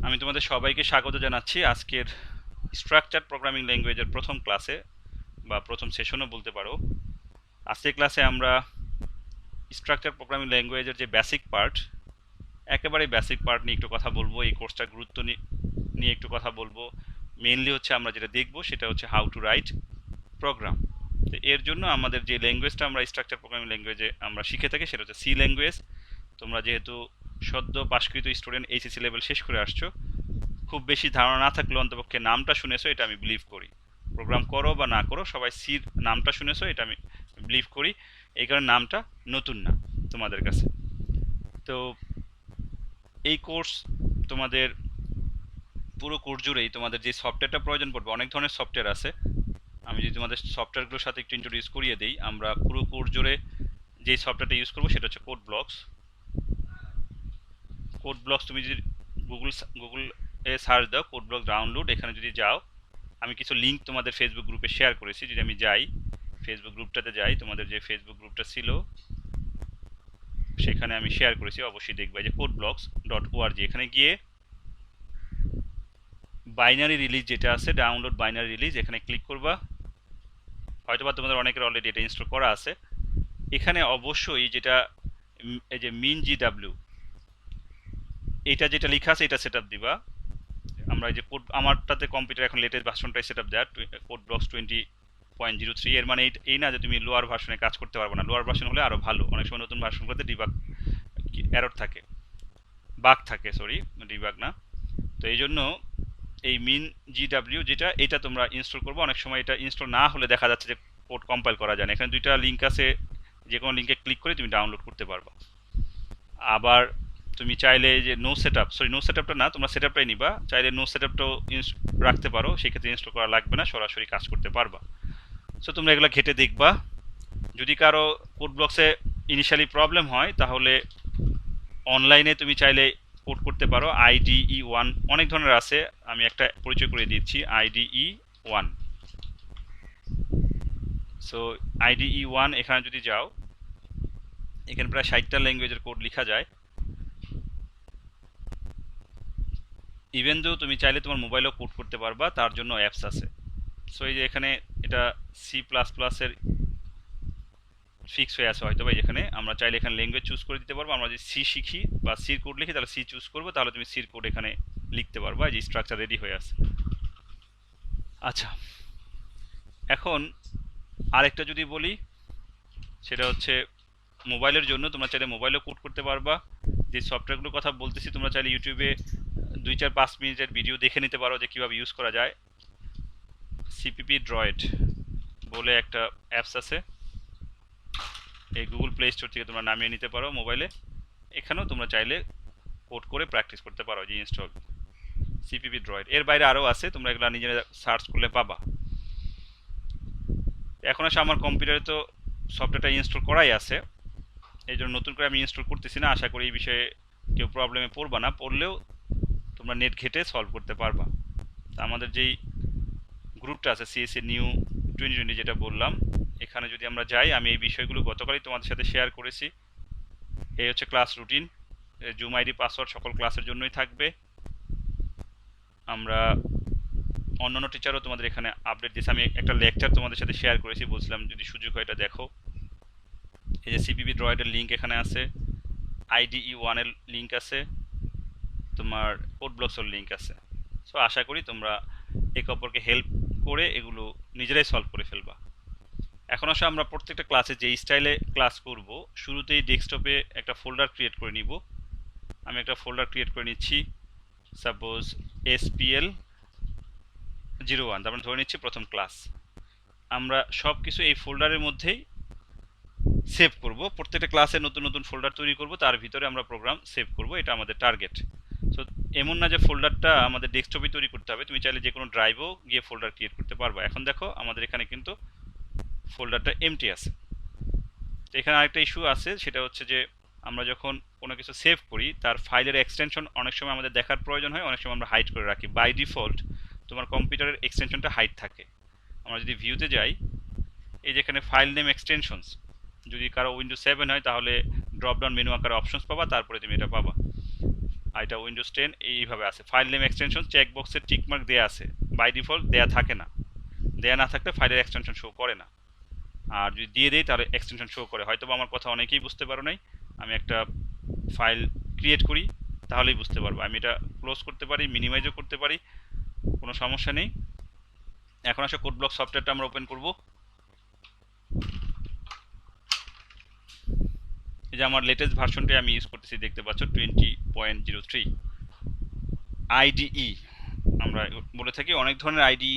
আমি তোমাদের সবাইকে স্বাগত জানাচ্ছি আজকের স্ট্রাকচার প্রোগ্রামিং ল্যাঙ্গুয়েজের প্রথম ক্লাসে বা প্রথম সেশনও বলতে পারো। আজকের ক্লাসে আমরা স্ট্রাকচার প্রোগ্রামিং ল্যাঙ্গুয়েজের যে বেসিক পার্ট, একেবারে বেসিক পার্ট নিয়ে একটু কথা বলবো। এই কোর্সটার গুরুত্ব নিয়ে একটু কথা বলবো। মেইনলি হচ্ছে আমরা যেটা দেখবো সেটা হচ্ছে হাউ টু রাইট প্রোগ্রাম। তো এর জন্য আমাদের যে ল্যাঙ্গুয়েজটা আমরা স্ট্রাকচার প্রোগ্রামিং ল্যাঙ্গুয়েজে আমরা শিখে থাকি সেটা হচ্ছে সি ল্যাঙ্গুয়েজ। তোমরা যেহেতু সদ্য পাশকৃত স্টুডেন্ট, এইচএসসি লেভেল শেষ করে আসছো, খুব বেশি ধারণা না থাকলেও অন্তপক্ষে নামটা শুনেছো, এটা আমি বিলিভ করি। প্রোগ্রাম করো বা না করো, সবাই সির নামটা শুনেছো, এটা আমি বিলিভ করি। এই কারণে নামটা নতুন না তোমাদের কাছে। তো এই কোর্স তোমাদের পুরো কোর্স জুড়েই তোমাদের যে সফটওয়্যারটা প্রয়োজন পড়বে, অনেক ধরনের সফটওয়্যার আছে। আমি যদি তোমাদের সফটওয়্যারগুলোর সাথে একটু ইন্ট্রোডিউস করিয়ে দিই, আমরা পুরো কোর্স জুড়ে যে সফটওয়্যারটা ইউজ করবো সেটা হচ্ছে কোড ব্লকস। কোড ব্লকস তুমি যদি গুগল এ সার্চ দাও কোড ব্লক ডাউনলোড, এখানে যদি যাও, আমি কিছু লিঙ্ক তোমাদের ফেসবুক গ্রুপে শেয়ার করেছি। যদি আমি যাই ফেসবুক গ্রুপটাতে যাই, তোমাদের যে ফেসবুক গ্রুপটা ছিল সেখানে আমি শেয়ার করেছি, অবশ্যই দেখবে যে codeblocks.org। এখানে গিয়ে বাইনারি রিলিজ যেটা আছে, ডাউনলোড বাইনারি রিলিজ, এখানে ক্লিক করবা। হয়তোবা তোমাদের অনেকের অলরেডি এটা ইনস্টল করা আছে। এখানে অবশ্যই যেটা এই যে মিন জিডাব্লিউ, এটা যেটা লেখা আছে এটা সেট আপ দিবা। আমরা এই যে কোড, আমারটাতে কম্পিউটার এখন লেটেস্ট ভার্সনটাই সেট আপ দেয়, কোড ব্লকস 20.03। এর মানে এই না যে তুমি লোয়ার ভার্সনে কাজ করতে পারবে না, লোয়ার ভার্সন হলে আরো ভালো। অনেক সময় নতুন ভার্সনগুলোতে ডিবাগ এরর থাকে, বাগ থাকে, সরি ডিবাগ না। তো এই জন্য এই মিন জিডাব্লিউ যেটা, এটা তোমরা ইনস্টল করবো। অনেক সময় এটা ইনস্টল না হলে দেখা যাচ্ছে যে কোড কম্পাইল করা যায় না। এখানে দুইটা লিঙ্ক আছে, যে কোনো লিঙ্কে ক্লিক করে তুমি ডাউনলোড করতে পারবা। আবার তুমি চাইলে যে নো সেটআপ, সরি নো সেটআপটা না, তোমরা সেটআপটাই নিবা। চাইলে নো সেটআপটাও রাখতে পারো, সেক্ষেত্রে ইনস্টল করা লাগবে না, সরাসরি কাজ করতে পারবা। সো তোমরা এগুলো ঘেটে দেখবা। যদি কারো কোড ব্লকসে ইনিশিয়ালি প্রবলেম হয়, তাহলে অনলাইনে তুমি চাইলে কোড করতে পারো। IDE1 অনেক ধরনের আছে, আমি একটা পরিচয় করে দিচ্ছি, IDE1। সো IDE1 এখানে যদি যাও, এখানে প্রায় 60টা ল্যাঙ্গুয়েজের কোড লেখা যায়। ইভেন দো তুমি চাইলে তোমার মোবাইলেও কোড করতে পারবা, তার জন্য অ্যাপস আছে। সো এই যে এখানে এটা C++ এর ফিক্স হয়ে আছে হয়তো, বা এখানে আমরা চাইলে এখানে ল্যাঙ্গুয়েজ চুজ করে দিতে পারবো। আমরা যদি সি শিখি বা সির কোড লিখি, তাহলে সি চুজ করবো, তাহলে তুমি সির কোড এখানে লিখতে পারবা। এই যে স্ট্রাকচার রেডি হয়ে আছে। আচ্ছা, এখন আরেকটা যদি বলি, সেটা হচ্ছে মোবাইলের জন্য তোমরা চাইলে মোবাইলেও কোড করতে পারবা। যে সফটওয়্যারগুলোর কথা বলতেছি, তোমরা চাইলে ইউটিউবে 2-4-5 মিনিটের ভিডিও দেখে নিতে পারো যে কীভাবে ইউজ করা যায়। সিপিপি ড্রয়েড বলে একটা অ্যাপস আছে, এই গুগল প্লে স্টোর থেকে তোমরা নামিয়ে নিতে পারো মোবাইলে। এখানেও তোমরা চাইলে কোড করে প্র্যাকটিস করতে পারো, যে ইনস্টল সিপিপি ড্রয়েড। এর বাইরে আরও আছে, তোমরা এগুলো নিজেরা সার্চ করলে পাবা। এখন আসে আমার কম্পিউটারে তো সফটওয়্যারটা ইনস্টল করাই আছে, এই জন্য নতুন করে আমি ইনস্টল করতেছি না। আশা করি এই বিষয়ে কেউ প্রবলেমে পড়বা না, পড়লেও তোমরা নেট ঘেটে সলভ করতে পারবা। তা আমাদের যেই গ্রুপটা আছে সিএসএ নিউ 2020 যেটা বললাম, এখানে যদি আমরা যাই, আমি এই বিষয়গুলো গতকালই তোমাদের সাথে শেয়ার করেছি। এই হচ্ছে class routine, zoom ID password সকল ক্লাসের জন্যই থাকবে। আমরা অন্যান্য টিচারও তোমাদের এখানে আপডেট দিয়েছে। আমি একটা লেকচার তোমাদের সাথে শেয়ার করেছি, বলছিলাম যদি সুযোগ হয় এটা দেখো। এই যে সিপিপি ড্রয়েডের লিঙ্ক এখানে আছে, IDE1 এর লিঙ্ক আছে, তোমার কোড ব্লকসের লিঙ্ক আছে। সো আশা করি তোমরা একে অপরকে হেল্প করে এগুলো নিজেরাই সলভ করে ফেলবা। এখন আসলে আমরা প্রত্যেকটা ক্লাসে যে স্টাইলে ক্লাস করব, শুরুতেই ডেস্কটপে একটা ফোল্ডার ক্রিয়েট করে নিব। আমি একটা ফোল্ডার ক্রিয়েট করে নিচ্ছি, সাপোজ SPL01, তারপরে ধরে নিচ্ছি প্রথম ক্লাস। আমরা সব কিছু এই ফোল্ডারের মধ্যেই সেভ করব। প্রত্যেকটা ক্লাসে নতুন নতুন ফোল্ডার তৈরি করব, তার ভিতরে আমরা প্রোগ্রাম সেভ করব, এটা আমাদের টার্গেট। সো এমন না যে ফোল্ডারটা আমাদের ডেস্কটপে তৈরি করতে হবে, তুমি চাইলে যে কোনো ড্রাইভও গিয়ে ফোল্ডার ক্রিয়েট করতে পারবা। এখন দেখো আমাদের এখানে কিন্তু ফোল্ডারটা এমটি আছে। তো এখানে আরেকটা ইস্যু আছে, সেটা হচ্ছে যে আমরা যখন কোনো কিছু সেভ করি, তার ফাইলের এক্সটেনশন অনেক সময় আমাদের দেখার প্রয়োজন হয়, অনেক সময় আমরা হাইড করে রাখি। বাই ডিফল্ট তোমার কম্পিউটারের এক্সটেনশনটা হাইড থাকে। আমরা যদি ভিউতে যাই, এই যেখানে ফাইল নেম এক্সটেনশনস, যদি কারো উইন্ডোজ 7 হয় তাহলে ড্রপ ডাউন মেনু আকারে অপশনস পাবা, তারপরে তুমি এটা পাবা। আর এটা উইন্ডোজ 10 এইভাবে আছে। ফাইল নেম এক্সটেনশন চেক বক্সের টিকমার্ক দেয়া আছে, বাই ডিফল্ট দেয়া থাকে না, দেয়া না থাকলে ফাইলের এক্সটেনশন শো করে না। আর যদি দিয়ে দেই তাহলে এক্সটেনশন শো করে। হয়তো আমার কথা অনেকেই বুঝতে পারো নাই, আমি একটা ফাইল ক্রিয়েট করি তাহলেই বুঝতে পারবো। আমি এটা ক্লোজ করতে পারি, মিনিমাইজও করতে পারি, কোনো সমস্যা নেই। এখন আসলে কোড ব্লক সফটওয়্যারটা আমরা ওপেন করব। এই যে আমার লেটেস্ট ভার্সনটা আমি ইউজ করতেছি, দেখতে পাচ্ছ 20.03 আইডিই আমরা বলে থাকি। অনেক ধরনের আইডি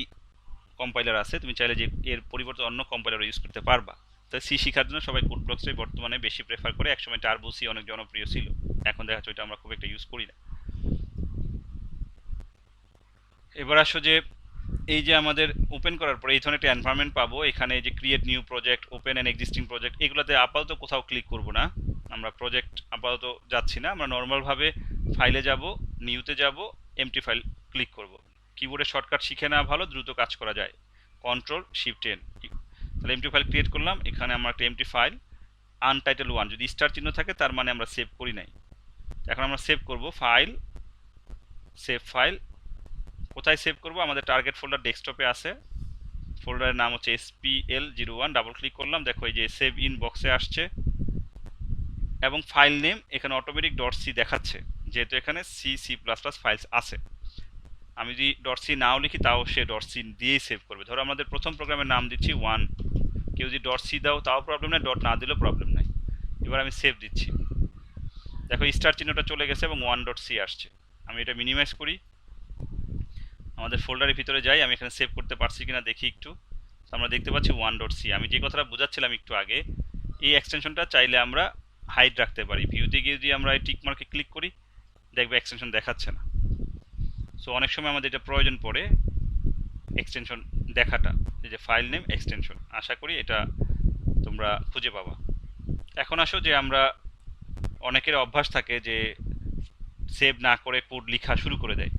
কম্পাইলার আছে, তুমি চাইলে যে এর পরিবর্তে অন্য কম্পাইলার ইউজ করতে পারবা। তো সি শেখার জন্য সবাই কোড ব্লকসটাই বর্তমানে বেশি প্রেফার করে। একসময় টার্বো সি অনেক জনপ্রিয় ছিল, এখন দেখা যাচ্ছে ওইটা আমরা খুব একটা ইউজ করি না। এবার আসো যে এই যে আমাদের ওপেন করার পরে এই ধরনের একটা এনভায়রনমেন্ট পাবো। এখানে যে create new project, open and existing project, এগুলোতে আপাতত কোথাও ক্লিক করব না। আমরা প্রজেক্ট আপাতত যাচ্ছি না, আমরা নর্মালভাবে ফাইলে যাব, নিউতে যাব, এমটি ফাইল ক্লিক করব। কিবোর্ডে শর্টকাট শিখে নেওয়া ভালো, দ্রুত কাজ করা যায়, কন্ট্রোল শিফট এন। তাহলে এমটি ফাইল ক্রিয়েট করলাম। এখানে আমরা একটা এমটি ফাইল আনটাইটেল 1, যদি স্টার চিহ্ন থাকে তার মানে আমরা সেভ করি নাই। এখন আমরা সেভ করব, ফাইল, সেভ ফাইল। কোথায় সেভ করব? আমাদের টার্গেট ফোল্ডার ডেস্কটপে আছে, ফোল্ডারের নাম হচ্ছে SPL01। ডাবল ক্লিক করলাম, দেখো এই যে সেভ ইন বক্সে আসছে এবং ফাইল নেম এখানে অটোমেটিক .c দেখাচ্ছে, যেহেতু এখানে C++ ফাইলস আছে। আমি যদি .c নাও লিখি তাও সে .c দিয়েই সেভ করবে। ধরো আমাদের প্রথম প্রোগ্রামের নাম দিচ্ছি 1, কেউ যদি .c দাও তাও প্রবলেম নাই, ডট না দিলেও প্রবলেম নাই। এবার আমি সেভ দিচ্ছি, দেখো স্টার চিহ্নটা চলে গেছে এবং 1.c আসছে। আমি এটা মিনিমাইজ করি, আমাদের ফোল্ডারের ভিতরে যাই, আমি এখানে সেভ করতে পারছি কিনা দেখি একটু। আমরা দেখতে পাচ্ছি 1.c। আমি যে কথাটা বোঝাচ্ছিলাম একটু আগে, এই এক্সটেনশনটা চাইলে আমরা হাইড রাখতে পারি। ভিউতে গিয়ে যদি আমরা এই টিক মার্কে ক্লিক করি, দেখবে এক্সটেনশন দেখাচ্ছে না। সো অনেক সময় আমাদের এটা প্রয়োজন পড়ে এক্সটেনশন দেখাটা, এই যে ফাইল নেম এক্সটেনশন। আশা করি এটা তোমরা খুঁজে পাবা। এখন আসো যে আমরা অনেকের অভ্যাস থাকে যে সেভ না করে কোড লেখা শুরু করে দেয়।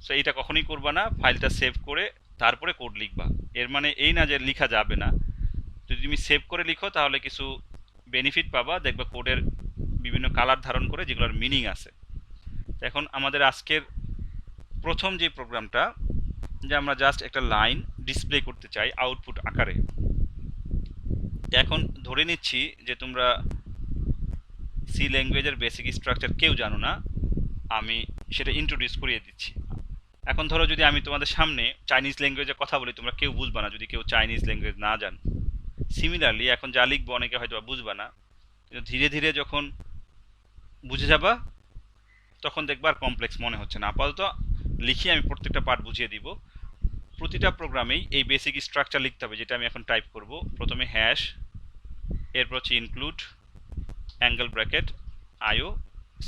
সো এইটা কখনোই করবা না, ফাইলটা সেভ করে তারপরে কোড লিখবা। এর মানে এই না যে লেখা যাবে না, যদি তুমি সেভ করে লিখো তাহলে কিছু বেনিফিট পাবা, দেখবা কোডের বিভিন্ন কালার ধারণ করে যেগুলোর মিনিং আছে। এখন আমাদের আজকের প্রথম যে প্রোগ্রামটা, যে আমরা জাস্ট একটা লাইন ডিসপ্লে করতে চাই আউটপুট আকারে। এখন ধরে নিচ্ছি যে তোমরা সি ল্যাঙ্গুয়েজের বেসিক স্ট্রাকচার কেউ জানো না, আমি সেটা ইন্ট্রোডিউস করিয়ে দিচ্ছি। এখন ধরো যদি আমি তোমাদের সামনে চাইনিজ ল্যাঙ্গুয়েজে কথা বলি, তোমরা কেউ বুঝবা না যদি কেউ চাইনিজ ল্যাঙ্গুয়েজ না জান। সিমিলারলি এখন যা লিখবো অনেকে হয়তো বুঝবা না, কিন্তু ধীরে ধীরে যখন বুঝে যাবা তখন দেখবা আর কমপ্লেক্স মনে হচ্ছে না। আপাতত লিখি, আমি প্রত্যেকটা পার্ট বুঝিয়ে দিব। প্রতিটা প্রোগ্রামেই এই বেসিক স্ট্রাকচার লিখতে হবে, যেটা আমি এখন টাইপ করব। প্রথমে হ্যাশ, এরপর হচ্ছে ইনক্লুড, অ্যাঙ্গেল ব্র্যাকেট, আইও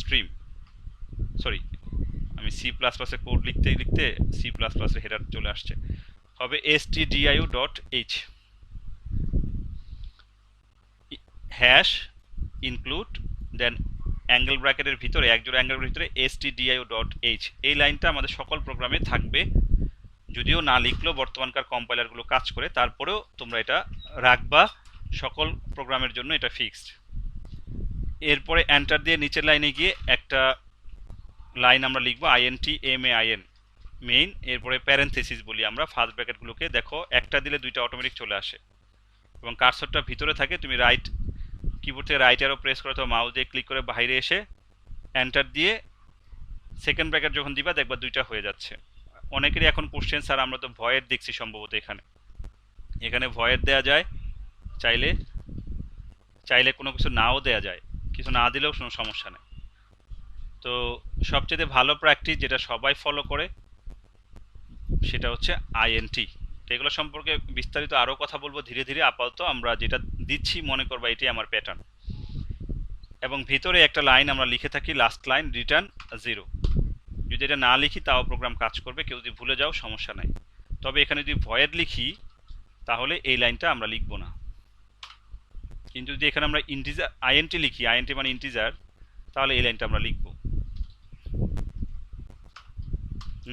স্ট্রিম। সরি, আমি C++ এর কোড লিখতে লিখতে C++ এর হেডার চলে আসছে, হবে stdio.h। হ্যাশ ইনক্লুড, দেন অ্যাঙ্গেল ব্র্যাকেটের ভিতরে, একজোড়া অ্যাঙ্গেলের ভিতরে stdio.h। এই লাইনটা আমাদের সকল প্রোগ্রামে থাকবে, যদিও না লিখলেও বর্তমানকার কম্পাইলারগুলো কাজ করে, তারপরেও তোমরা এটা রাখবা, সকল প্রোগ্রামের জন্য এটা ফিক্সড। এরপরে এন্টার দিয়ে নিচের লাইনে গিয়ে একটা লাইন আমরা লিখবো INT মেইন, এরপরে প্যারেনথেসিস বলি আমরা ফার্স্ট ব্র্যাকেটগুলোকে। দেখো একটা দিলে দুইটা অটোমেটিক চলে আসে এবং কার্সরটা ভিতরে থাকে। তুমি রাইট কিবোর্ড থেকে রাইট অ্যারো প্রেস করে অথবা মাউস দিয়ে ক্লিক করে বাইরে এসে এন্টার দিয়ে সেকেন্ড ব্র্যাকেট যখন দিবা দেখবা দুইটা হয়ে যাচ্ছে। অনেকেরই এখন কোশ্চেন, স্যার আমরা তো ভয়েড দেখছি সম্ভবত এখানে ভয়েড দেওয়া যায়, চাইলে কোনো কিছু নাও দেওয়া যায়, কিছু না দিলেও কোনো সমস্যা নেই। তো সবচেয়ে ভালো প্র্যাকটিস যেটা সবাই ফলো করে সেটা হচ্ছে INT। এগুলো সম্পর্কে বিস্তারিত আরও কথা বলবো ধীরে ধীরে। আপাতত আমরা যেটা দিচ্ছি মনে করবা এটাই আমার প্যাটার্ন, এবং ভিতরে একটা লাইন আমরা লিখে থাকি, লাস্ট লাইন রিটার্ন 0। যদি এটা না লিখি তাও প্রোগ্রাম কাজ করবে, কেউ যদি ভুলে যাও সমস্যা নাই। তবে এখানে যদি ভয়েড লিখি তাহলে এই লাইনটা আমরা লিখবো না, কিন্তু যদি এখানে আমরা ইন্টিজার INT লিখি, INT মানে ইন্টিজার, তাহলে এই লাইনটা আমরা লিখবো।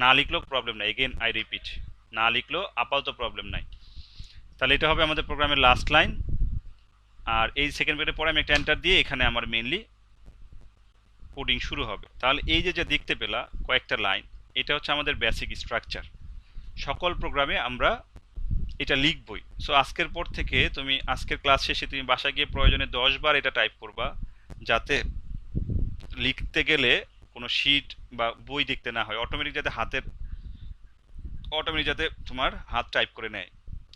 না লিখলেও প্রবলেম নাই, এগেন আই রিপিট, না লিখলেও আপাতত প্রবলেম নাই। তাহলে এটা হবে আমাদের প্রোগ্রামের লাস্ট লাইন। আর এই সেকেন্ড ব্র্যাকেটের পরে আমি একটা এন্টার দিয়ে এখানে আমার মেইনলি কোডিং শুরু হবে। তাহলে এই যে দেখতে পেলা কয়েকটা লাইন, এটা হচ্ছে আমাদের বেসিক স্ট্রাকচার। সকল প্রোগ্রামে আমরা এটা লিখবই। সো আজকের পর থেকে তুমি আজকের ক্লাস শেষে তুমি বাসায় গিয়ে প্রয়োজনে 10 বার এটা টাইপ করবা, যাতে লিখতে গেলে কোনো শিট বা বই দেখতে না হয়, অটোমেটিক যাতে তোমার হাত টাইপ করে নেয়।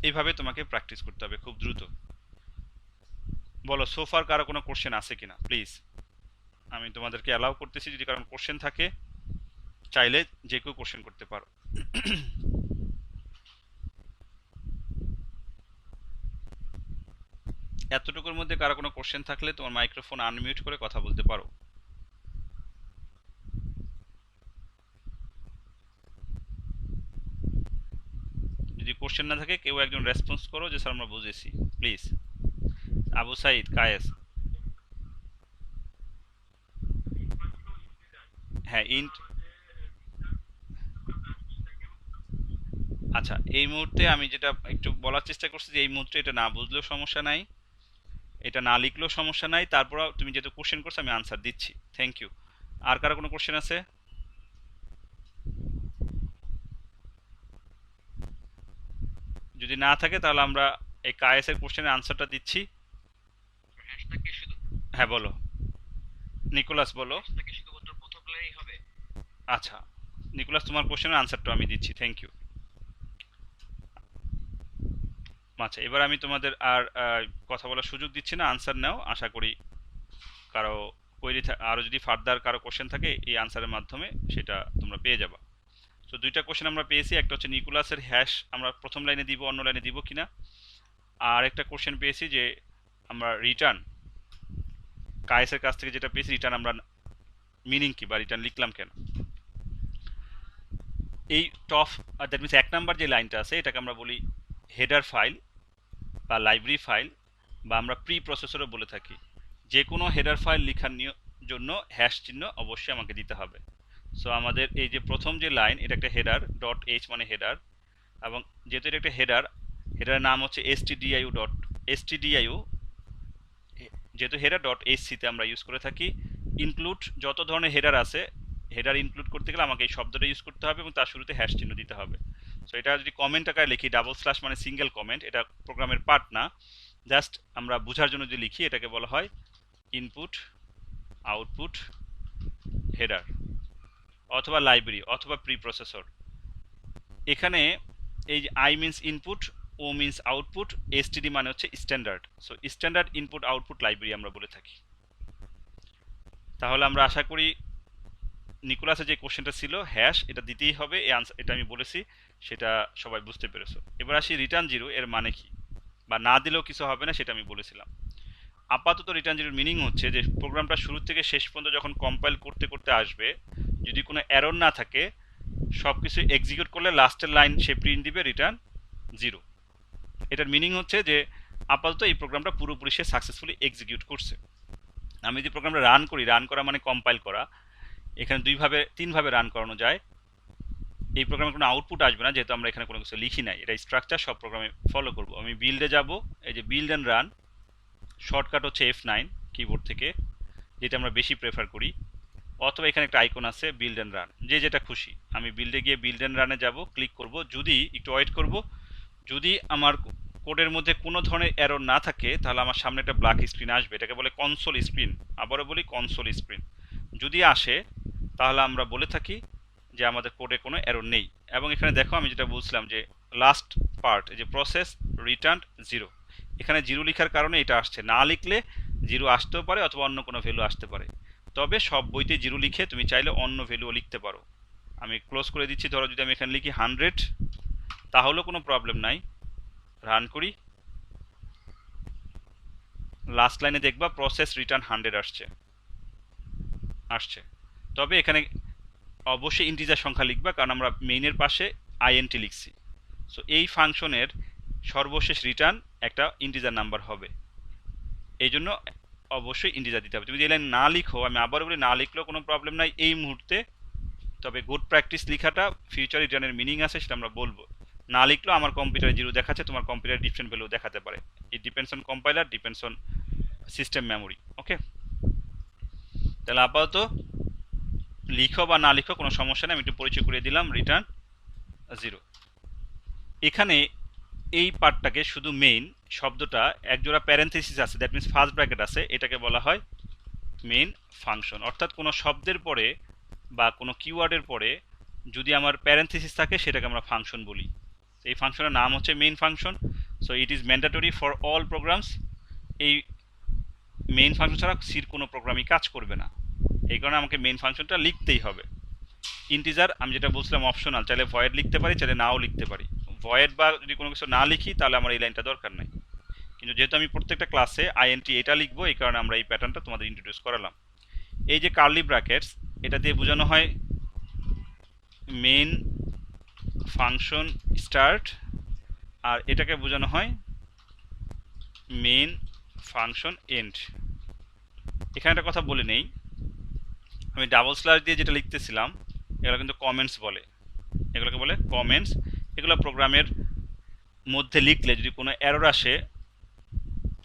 এইভাবে তোমাকে প্র্যাকটিস করতে হবে খুব দ্রুত। বলো সোফার কারো কোনো কোশ্চেন আছে কিনা প্লিজ। আমি তোমাদেরকে অ্যালাউ করতেছি, যদি কারণ কোশ্চেন থাকে চাইলে যে কেউ কোশ্চেন করতে পারো। এতটুকুর মধ্যে কারো কোনো কোশ্চেন থাকলে তোমার মাইক্রোফোন আনমিউট করে কথা বলতে পারো। যদি কোশ্চেন না থাকে কেউ একজন রেসপন্স করো যে স্যার আমরা বুঝেছি প্লিজ। আবু সাইদ, কায়েস। হ্যাঁ ইন্ট। আচ্ছা এই মুহূর্তে আমি যেটা একটু বলার চেষ্টা করছি যে এই মুহূর্তে এটা না বুঝলেও সমস্যা নাই, এটা না লিখলেও সমস্যা নাই, তারপর তুমি যেহেতু কোশ্চেন করছো আমি আনসার দিচ্ছি। Thank you. আর কারো কোনো কোশ্চেন আছে? যদি না থাকে তাহলে আমরা এই কায়েস এর কোশ্চেনের আনসারটা দিচ্ছি। হ্যাঁ বলো নিকোলাস, বলো। আচ্ছা নিকোলাস, তোমার কোশ্চেনের আনসারটা আমি দিচ্ছি। Thank you. আচ্ছা এবার আমি তোমাদের আর কথা বলার সুযোগ দিচ্ছি না, আনসার নাও। আশা করি কারো কোয়েরি আরও যদি ফার্দার কারো কোশ্চেন থাকে এই আনসারের মাধ্যমে সেটা তোমরা পেয়ে যাবা। তো দুইটা কোশ্চেন আমরা পেয়েছি, একটা হচ্ছে নিকোলাসের হ্যাশ আমরা প্রথম লাইনে দিব, অন্য লাইনে দিব কিনা। আর একটা কোশ্চেন পেয়েছি যে আমরা রিটার্ন কায়েসের কাছ থেকে যেটা পেয়েছি, রিটার্ন আমরা মিনিং কি বা রিটার্ন লিখলাম কেন। এই টপ দ্যাট মিনস 1 নাম্বার যে লাইনটা আছে এটাকে আমরা বলি হেডার ফাইল বা লাইব্রেরি ফাইল, বা আমরা প্রি প্রসেসরও বলে থাকি। যে কোনো হেডার ফাইল লেখার জন্য হ্যাশ চিহ্ন অবশ্যই আমাকে দিতে হবে। সো আমাদের এই যে প্রথম যে লাইন, এটা একটা হেডার, ডট এইচ মানে হেডার, এবং যেহেতু এটা একটা হেডারের নাম হচ্ছে stdio, যেহেতু হেডার ডট এইচসিতে আমরা ইউজ করে থাকি। ইনক্লুড যত ধরনের হেডার আছে, হেডার ইনক্লুড করতে গেলে আমাকে এই শব্দটা ইউজ করতে হবে এবং তার শুরুতে হ্যাশ চিহ্ন দিতে হবে। সো এটা যদি কমেন্ট আকারে লিখি, ডাবল স্ল্যাশ মানে সিঙ্গেল কমেন্ট, এটা প্রোগ্রামের পার্ট না, জাস্ট আমরা বোঝার জন্য যদি লিখি এটাকে বলা হয় ইনপুট আউটপুট হেডার অথবা লাইব্রেরি অথবা প্রি প্রসেসর। এখানে এই যে I means input, O means output, STD মানে হচ্ছে standard. So standard input output library আমরা বলে থাকি। তাহলে আমরা আশা করি নিকোলাসের যে কোশ্চেনটা ছিল হ্যাশ, এটা দিতেই হবে, এই আনসার এটা আমি বলেছি, সেটা সবাই বুঝতে পেরেছো। এবার আসি রিটার্ন জিরো এর মানে কি, বা না দিলেও কিছু হবে না সেটা আমি বলেছিলাম। আপাতত রিটার্ন জিরোর মিনিং হচ্ছে যে প্রোগ্রামটা শুরু থেকে শেষ পর্যন্ত যখন কম্পাইল করতে করতে আসবে, যদি কোনো এরর না থাকে, সব কিছু এক্সিকিউট করলে লাস্টের লাইন সে প্রিন্ট দিবে রিটার্ন জিরো। এটার মিনিং হচ্ছে যে আপাতত এই প্রোগ্রামটা পুরোপুরি সে সাকসেসফুলি এক্সিকিউট করছে। আমি যদি প্রোগ্রামটা রান করি, রান করা মানে কম্পাইল করা, এখানে তিনভাবে রান করানো যায়। এই প্রোগ্রামে কোনো আউটপুট আসবে না যেহেতু আমরা এখানে কোনো কিছু লিখি নাই, এটা স্ট্রাকচার সব প্রোগ্রামে ফলো করব। আমি বিল্ডে যাব, এই যে বিল্ড অ্যান্ড রান, শর্টকাট হচ্ছে F9 কিবোর্ড থেকে, যেটা আমরা বেশি প্রেফার করি, অথবা এখানে একটা আইকন আছে বিল্ড অ্যান্ড রান, যে যেটা খুশি। আমি বিল্ডে গিয়ে বিল্ড অ্যান্ড রানে যাব, ক্লিক করব। যদি একটু ওয়েট করব, যদি আমার কোডের মধ্যে কোনো ধরনের এরর না থাকে তাহলে আমার সামনে একটা ব্ল্যাক স্ক্রিন আসবে, এটাকে বলে কনসোল স্ক্রিন। আবারও বলি কনসোল স্ক্রিন। যদি আসে তাহলে আমরা বলে থাকি যে আমাদের কোডে কোনো এরর নেই। এবং এখানে দেখো আমি যেটা বলছিলাম যে লাস্ট পার্ট, এই যে প্রসেস রিটার্ন জিরো, এখানে জিরো লেখার কারণে এটা আসছে। না লিখলে জিরো আসতেও পারে অথবা অন্য কোনো ভ্যালু আসতে পারে, তবে সব বইতে জিরো লিখে তুমি চাইলে অন্য ভ্যালুও লিখতে পারো। আমি ক্লোজ করে দিচ্ছি। ধরো যদি আমি এখানে লিখি 100, তাহলেও কোনো প্রবলেম নাই। রান করি, লাস্ট লাইনে দেখবা প্রসেস রিটার্ন 100 আসছে। তবে এখানে অবশ্যই ইন্টিজার সংখ্যা লিখবা, কারণ আমরা মেইনের পাশে আইএনটি লিখছি। সো এই ফাংশনের সর্বশেষ রিটার্ন একটা ইন্টিজার নাম্বার হবে, এই জন্য অবশ্যই ইন্টিজার দিতে হবে। তুমি যদি লাইন না লিখো, আমি আবারও বলি, না লিখলেও কোনো প্রবলেম নাই এই মুহূর্তে, তবে গুড প্র্যাকটিস লেখাটা ফিউচার রিটার্নের মিনিং আছে সেটা আমরা বলবো। না লিখলেও আমার কম্পিউটারে জিরো দেখাচ্ছে, তোমার কম্পিউটারে ডিফারেন্ট ভ্যালু দেখাতে পারে। It depends on compiler, depends on system memory. Okay, তাহলে আপাতত লিখো বা না লিখো কোনো সমস্যা নেই, আমি একটু পরিচয় করিয়ে দিলাম, রিটার্ন 0। এখানে এই পার্টটাকে শুধু মেইন শব্দটা একজোড়া প্যারেনথেসিস আছে, দ্যাট মিনস ফার্স্ট ব্র্যাকেট আছে, এটাকে বলা হয় মেইন ফাংশন। অর্থাৎ কোনো শব্দের পরে বা কোনো কিওয়ার্ডের পরে যদি আমার প্যারেনথেসিস থাকে সেটাকে আমরা ফাংশন বলি। এই ফাংশনের নাম হচ্ছে main function. So it is mandatory for all programs. এই মেইন ফাংশন ছাড়া সির কোনো প্রোগ্রামই কাজ করবে না, এই কারণে আমাকে মেইন ফাংশনটা লিখতেই হবে। ইন্টিজার আমি যেটা বলছিলাম অপশনাল, চাইলে ভয়েড লিখতে পারি, চাইলে নাও লিখতে পারি। ভয়েড বা যদি কোনো কিছু না লিখি তাহলে আমার এই লাইনটা দরকার নাই, কিন্তু যেহেতু আমি প্রত্যেকটা ক্লাসে আইএনটি এটা লিখবো, এই কারণে আমরা এই প্যাটার্নটা তোমাদের ইন্ট্রোডিউস করালাম। এই যে কার্লি ব্র্যাকেটস, এটা দিয়ে বোঝানো হয় মেইন ফাংশন স্টার্ট, আর এটাকে বোঝানো হয় মেইন ফাংশন এন্ড। এখানে একটা কথা বলে নেই, আমি ডাবল স্ল্যাশ দিয়ে যেটা লিখতেছিলাম এগুলো কিন্তু কমেন্টস বলে, এগুলোকে বলে কমেন্টস। এগুলো প্রোগ্রামের মধ্যে লিখলে যদি কোনো এরর আসে,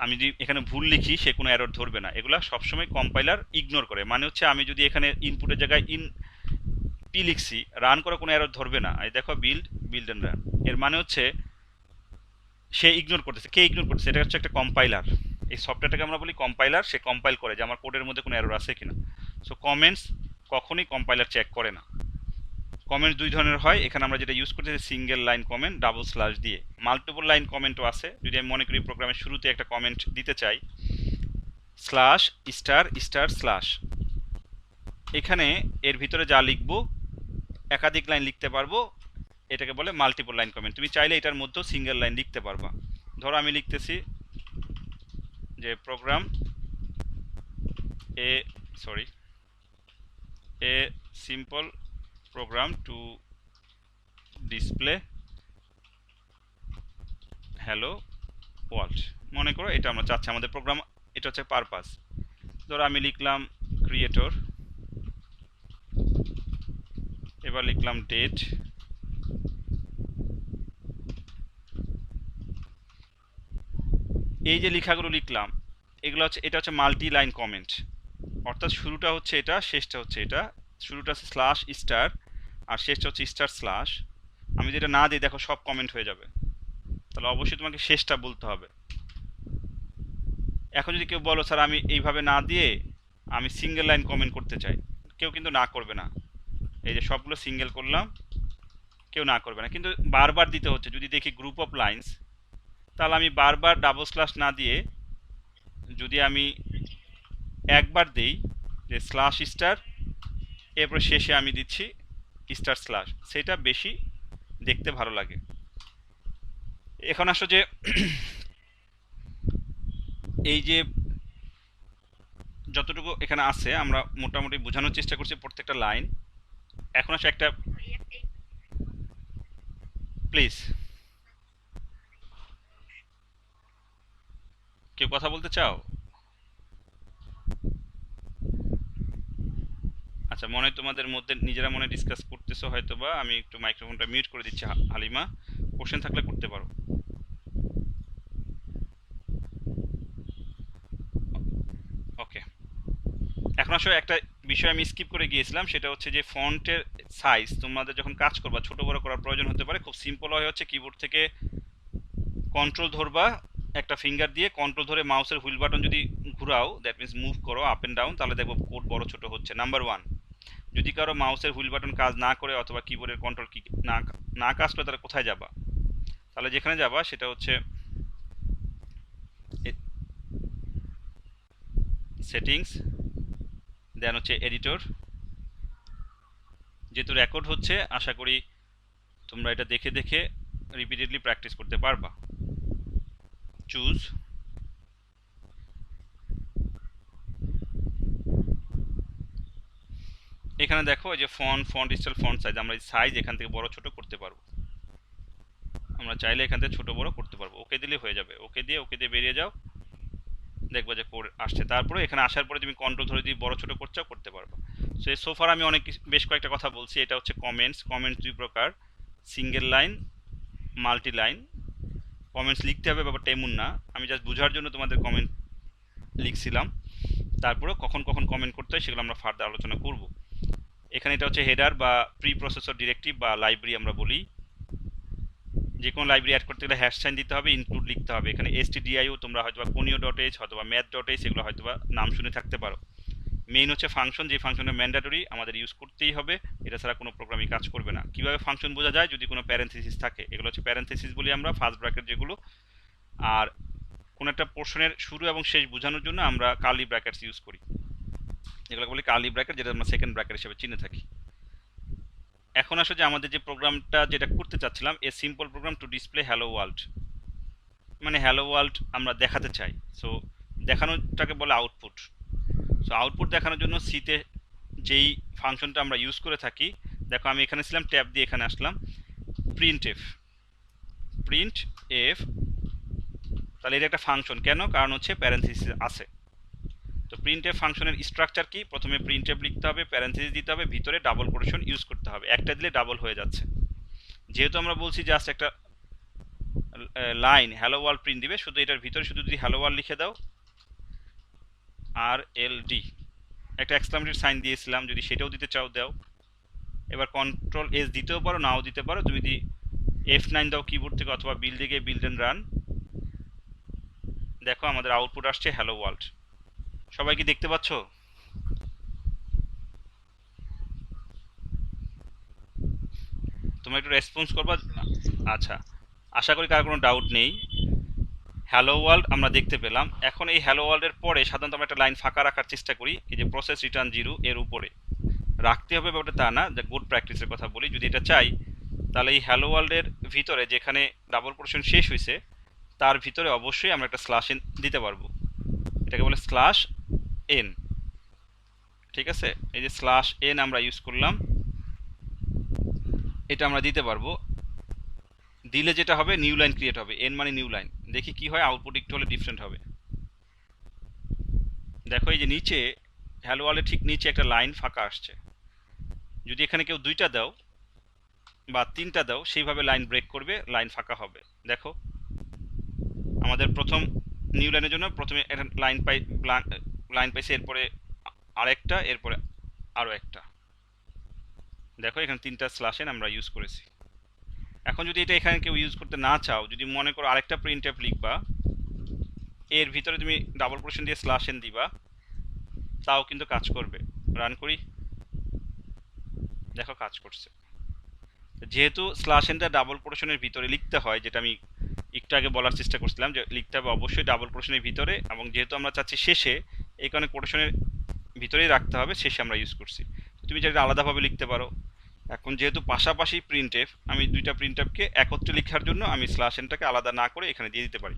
আমি যদি এখানে ভুল লিখি সে কোনো এরর ধরবে না, এগুলো সবসময় কম্পাইলার ইগনোর করে। মানে হচ্ছে আমি যদি এখানে ইনপুটের জায়গায় পি লিখছি, রান করে কোনো এরর ধরবে না। এই দেখো বিল্ড অ্যান্ড রান, এর মানে হচ্ছে সে ইগনোর করতেছে। কে ইগনোর করতেছে? এটা হচ্ছে একটা কম্পাইলার। এই সফটওয়্যারটাকে আমরা বলি কম্পাইলার, সে কম্পাইল করে যে আমার কোডের মধ্যে কোনো এরর আছে কিনা। সো কমেন্টস কখনোই কম্পাইলার চেক করে না। কমেন্টস দুই ধরনের হয়, এখানে আমরা যেটা ইউজ করতেছি single line comment double slash দিয়ে। মাল্টিপল লাইন কমেন্টও আছে, যদি আমি মনে করি প্রোগ্রামের শুরুতে একটা কমেন্ট দিতে চাই, স্ল্যাশ স্টার স্টার স্ল্যাশ, এখানে এর ভিতরে যা লিখবো একাধিক লাইন লিখতে পারবো, এটাকে বলে মাল্টিপল লাইন কমেন্ট। তুমি চাইলে এটার মধ্যেও সিঙ্গেল লাইন লিখতে পারবা। ধরো আমি লিখতেছি যে program a simple program to display hello world. মনে করো এটা আমরা চাচ্ছি আমাদের প্রোগ্রাম, এটা হচ্ছে পারপাস। ধরো আমি লিখলাম ক্রিয়েটর, এবার লিখলাম ডেট, এই যে লেখাগুলো লিখলাম এগুলো হচ্ছে, এটা হচ্ছে মাল্টি লাইন কমেন্ট। অর্থাৎ শুরুটা হচ্ছে এটা, শেষটা হচ্ছে এটা। শুরুটা হচ্ছে স্ল্যাশ স্টার আর শেষটা হচ্ছে স্টার স্ল্যাশ। আমি যেটা না দিই দেখো সব কমেন্ট হয়ে যাবে, তাহলে অবশ্যই তোমাকে শেষটা বলতে হবে। এখন যদি কেউ বলো স্যার আমি এইভাবে না দিয়ে আমি সিঙ্গেল লাইন কমেন্ট করতে চাই, কেউ কিন্তু না করবে না। এই যে সবগুলো সিঙ্গেল করলাম, কেউ না করবে না, কিন্তু বারবার দিতে হচ্ছে। যদি দেখি গ্রুপ অফ লাইন্স, তাহলে আমি বারবার ডাবল স্ল্যাশ না দিয়ে যদি আমি একবার দেই যে স্ল্যাশ স্টার, এরপর শেষে আমি দিচ্ছি স্টার স্ল্যাশ, সেটা বেশি দেখতে ভালো লাগে। এখন আসো যে এই যে যতটুকু এখানে আছে আমরা মোটামুটি বোঝানোর চেষ্টা করছি প্রত্যেকটা লাইন। এখন আসো একটা, প্লিজ কেউ কথা বলতে চাও? আচ্ছা, মনে হয় তোমাদের মধ্যে নিজেরা মনে ডিসকাস করতেছো হয়তো, বা আমি একটু মাইক্রোফোনটা মিউট করে দিচ্ছি। হালিমা, কোশ্চেন থাকলে করতে পারো। ওকে, এখন আসলে একটা বিষয় আমি স্কিপ করে গিয়েছিলাম, সেটা হচ্ছে যে ফন্টের সাইজ তোমাদের যখন কাজ করবা ছোট বড় করার প্রয়োজন হতে পারে। খুব সিম্পল হয় হচ্ছে কিবোর্ড থেকে কন্ট্রোল ধরবা একটা ফিঙ্গার দিয়ে, কন্ট্রোল ধরে মাউসের হুইল বাটন যদি ঘুরাও, দ্যাট মিনস মুভ করো আপ এন্ড ডাউন, তাহলে দেখবো কোড বড় ছোট হচ্ছে। নাম্বার ওয়ান, যদি কারো মাউসের হুইল বাটন কাজ না করে অথবা কিবোর্ডের কন্ট্রোল কি না কাজ করে, তাহলে কোথায় যাবা? তাহলে যেখানে যাবা সেটা হচ্ছে সেটিংস, দেন হচ্ছে এডিটর। যেহেতু রেকর্ড হচ্ছে আশা করি তোমরা এটা দেখে দেখে রিপিটেডলি প্র্যাকটিস করতে পারবা। চুজ, এখানে দেখো যে ফন্ট স্টাইল, ফন্ট সাইজ, আমরা এই সাইজ এখান থেকে বড় ছোট করতে পারবো। আমরা চাইলে এখান থেকে ছোট বড় করতে পারবো। ওকে দিলে হয়ে যাবে। ওকে দিয়ে বেরিয়ে যাও, দেখবা যে কোড আসছে। তারপরে এখানে আসার পরে তুমি কন্ট্রোল ধরে যদি বড় ছোট করছো করতে পারবো। সো এই সোফার আমি বেশ কয়েকটা কথা বলছি। এটা হচ্ছে কমেন্টস দুই প্রকার, single line, multi line. Comments লিখতে হবে ব্যাপারটা এমন না, আমি জাস্ট বোঝার জন্য তোমাদের কমেন্ট লিখছিলাম। তারপরে কখন কখন কমেন্ট করতে হয় সেগুলো আমরা ফার্দার আলোচনা করব। এখানে এটা হচ্ছে হেডার বা প্রি প্রসেসর ডিরেক্টিভ বা লাইব্রেরি আমরা বলি। যে কোনো লাইব্রেরি অ্যাড করতে গেলে হ্যাশ সাইন দিতে হবে, ইনক্লুড লিখতে হবে। এখানে stdio তোমরা হয়তো বা conio.h অথবা math.h এগুলো হয়তো বা নাম শুনে থাকতে পারো। মেইন হচ্ছে ফাংশন, যে ফাংশনটা ম্যান্ডেটরি আমাদের ইউজ করতেই হবে, এটা ছাড়া কোনো প্রোগ্রামই কাজ করবে না। কিভাবে ফাংশন বোঝা যায়, যদি কোনো প্যারেনথেসিস থাকে, এগুলো হচ্ছে প্যারেনথেসিস বলি আমরা, ফার্স্ট ব্র্যাকেট যেগুলো। আর কোনো একটা পোর্শনের শুরু এবং শেষ বোঝানোর জন্য আমরা কার্লি ব্র্যাকেটস ইউজ করি, এগুলো বলি কার্লি ব্র্যাকেট, যেটা আমরা সেকেন্ড ব্র্যাকেট হিসেবে চিনে থাকি। এখন আসলে যে আমাদের যে প্রোগ্রামটা যেটা করতে চাচ্ছিলাম, a simple program to display hello world, মানে হ্যালো ওয়ার্ল্ড আমরা দেখাতে চাই। সো দেখানোটাকে বলে আউটপুট। সো আউটপুট দেখানোর জন্য সিতে যেই ফাংশনটা আমরা ইউজ করে থাকি, দেখো আমি এখানে ছিলাম, ট্যাব দিয়ে এখানে আসলাম, প্রিন্ট এফ, প্রিন্ট এফ। তাহলে এটা একটা ফাংশন, কেন? কারণ হচ্ছে প্যারেনথেসিস আছে। তো প্রিন্ট এফ ফাংশনের স্ট্রাকচার কি? প্রথমে প্রিন্ট এফ লিখতে হবে, প্যারেনথেসিস দিতে হবে, ভিতরে ডাবল কোটেশন ইউজ করতে হবে। একটা দিলে ডাবল হয়ে যাচ্ছে। যেহেতু আমরা বলছি জাস্ট একটা লাইন হ্যালো ওয়ার্ল্ড প্রিন্ট দিবে, শুধু এটার ভিতরে শুধু যদি হ্যালো ওয়ার্ল্ড লিখে দাও, আর এল ডি, একটা এক্সক্লামেটরি সাইন দিয়েছিলাম, যদি সেটাও দিতে চাও দাও। এবার কন্ট্রোল এস দিতেও পারো, নাও দিতে পারো। তুমি যদি F9 দাও কিবোর্ড থেকে, অথবা বিল্ডে গিয়ে বিল্ড এন্ড রান, দেখো আমাদের আউটপুট আসছে হ্যালো ওয়ার্ল্ড। সবাই কি দেখতে পাচ্ছ? তোমরা একটু রেসপন্স করবা। আচ্ছা, আশা করি কার কোনো ডাউট নেই। হ্যালো ওয়ার্ল্ড আমরা দেখতে পেলাম। এখন এই হ্যালো ওয়ার্ল্ডের পরে সাধারণত আমরা একটা লাইন ফাঁকা রাখার চেষ্টা করি, এই যে প্রসেস রিটার্ন 0 এর উপরে রাখতে হবে ব্যাপারটা তা না, যে গুড প্র্যাকটিসের কথা বলি। যদি এটা চাই, তাহলে এই হ্যালো ওয়ার্ল্ডের ভিতরে যেখানে ডাবল পোর্শন শেষ হয়েছে, তার ভিতরে অবশ্যই আমরা একটা স্ল্যাশ এন দিতে পারবো, এটাকে বলে স্ল্যাশ এন। ঠিক আছে, এই যে স্ল্যাশ এন আমরা ইউজ করলাম, এটা আমরা দিতে পারবো। দিলে যেটা হবে, নিউ লাইন ক্রিয়েট হবে, এন মানে নিউ লাইন। দেখি কি হয়, আউটপুট একটু হলে ডিফারেন্ট হবে। দেখো এই যে নিচে হ্যালো ওয়ার্ল্ডের ঠিক নিচে একটা লাইন ফাঁকা আসছে। যদি এখানে কেউ দুইটা দাও বা তিনটা দাও, সেইভাবে লাইন ব্রেক করবে, লাইন ফাঁকা হবে। দেখো আমাদের প্রথম নিউ লাইনের জন্য প্রথমে একটা লাইন পাইছে, এরপরে আরেকটা, এরপরে আরও একটা। দেখো এখানে তিনটা স্ল্যাশ এন আমরা ইউজ করেছি। এখন যদি এটা এখানে কেউ ইউজ করতে না চাও, যদি মনে করো আরেকটা প্রিন্ট এফ লিখবা, এর ভিতরে তুমি ডাবল পোর্শন দিয়ে স্ল্যাশ এন দিবা, তাও কিন্তু কাজ করবে। রান করি, দেখো কাজ করছে। যেহেতু স্ল্যাশ এনটা ডাবল পোর্শনের ভিতরে লিখতে হয়, যেটা আমি একটু আগে বলার চেষ্টা করছিলাম, যে লিখতে হবে অবশ্যই ডাবল পোর্শনের ভিতরে, এবং যেহেতু আমরা চাচ্ছি শেষে, এই কারণে কোটেশনের ভিতরেই রাখতে হবে, শেষে আমরা ইউজ করছি। তুমি যেটা আলাদাভাবে লিখতে পারো। এখন যেহেতু পাশাপাশি প্রিন্ট এফ, আমি দুইটা প্রিন্ট এফকে একত্রে লেখার জন্য আমি স্ল্যাশ এনটাকে আলাদা না করে এখানে দিয়ে দিতে পারি।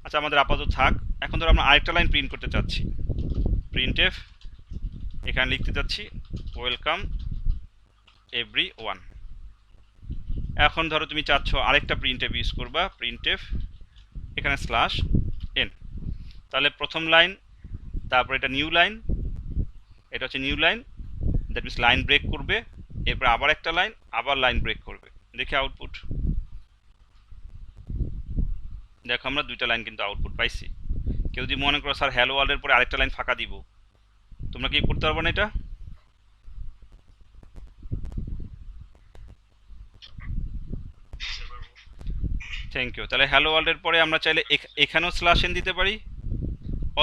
আচ্ছা, আমাদের আপাতত থাক। এখন ধরো আমরা আরেকটা লাইন প্রিন্ট করতে চাচ্ছি, প্রিন্ট এফ, এখানে লিখতে চাচ্ছি ওয়েলকাম এভরি ওয়ান। এখন ধরো তুমি চাচ্ছ আরেকটা প্রিন্ট এফ ইউজ করবা, প্রিন্ট এফ, এখানে স্ল্যাশ এন। তাহলে প্রথম লাইন, তারপর এটা নিউ লাইন, এটা হচ্ছে new line, that means line break করবে, এরপর আবার একটা লাইন, আবার লাইন ব্রেক করবে। দেখি আউটপুট, দেখো আমরা দুইটা লাইন কিন্তু আউটপুট পাইছি। কেউ যদি মনে করো স্যার হ্যালো ওয়ার্ল্ডের পরে আরেকটা লাইন ফাঁকা দিব, তোমরা কি করতে পারবো না এটা? Thank you. তাহলে হ্যালো ওয়ার্ল্ডের পরে আমরা চাইলে এখানেও স্ল্যাশ এন দিতে পারি,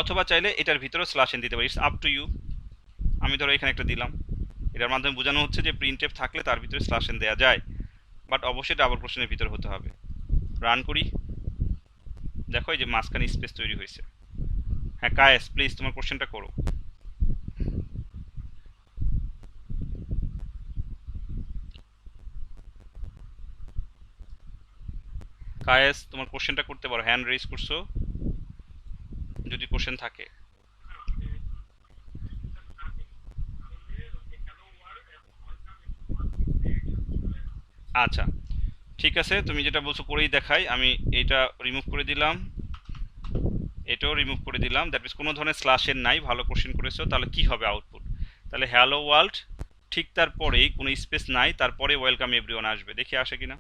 অথবা চাইলে এটার ভিতরেও স্ল্যাশ এন দিতে পারি, ইটস আপ টু ইউ। আমি ধরো এখানে একটা দিলাম, এটার মাধ্যমে বোঝানো হচ্ছে যে প্রিন্ট এফ থাকলে তার ভিতরে স্ল্যাশ এন দেওয়া যায়, বাট অবশ্যই ডাবল কোশ্চেনের ভিতরে হতে হবে। রান করি, দেখো এই যে মাঝখানে স্পেস তৈরি হয়েছে। হ্যাঁ কায়েস, প্লিজ তোমার কোশ্চেনটা করো। কায়েস, তোমার কোশ্চেনটা করতে পারো, হ্যান্ড রেজ করছো যদি কোশ্চেন থাকে। আচ্ছা ঠিক আছে, তুমি যেটা বলছো করেই দেখাই। আমি এইটা রিমুভ করে দিলাম, এটাও রিমুভ করে দিলাম, দ্যাট মিনস কোনো ধরনের স্ল্যাশের নাই। ভালো কোশ্চেন করেছো। তাহলে কি হবে আউটপুট? তাহলে হ্যালো ওয়ার্ল্ড, ঠিক তারপরেই কোনো স্পেস নাই, তারপরে ওয়েলকাম এভরিওয়ান আসবে। দেখি আসে কিনা।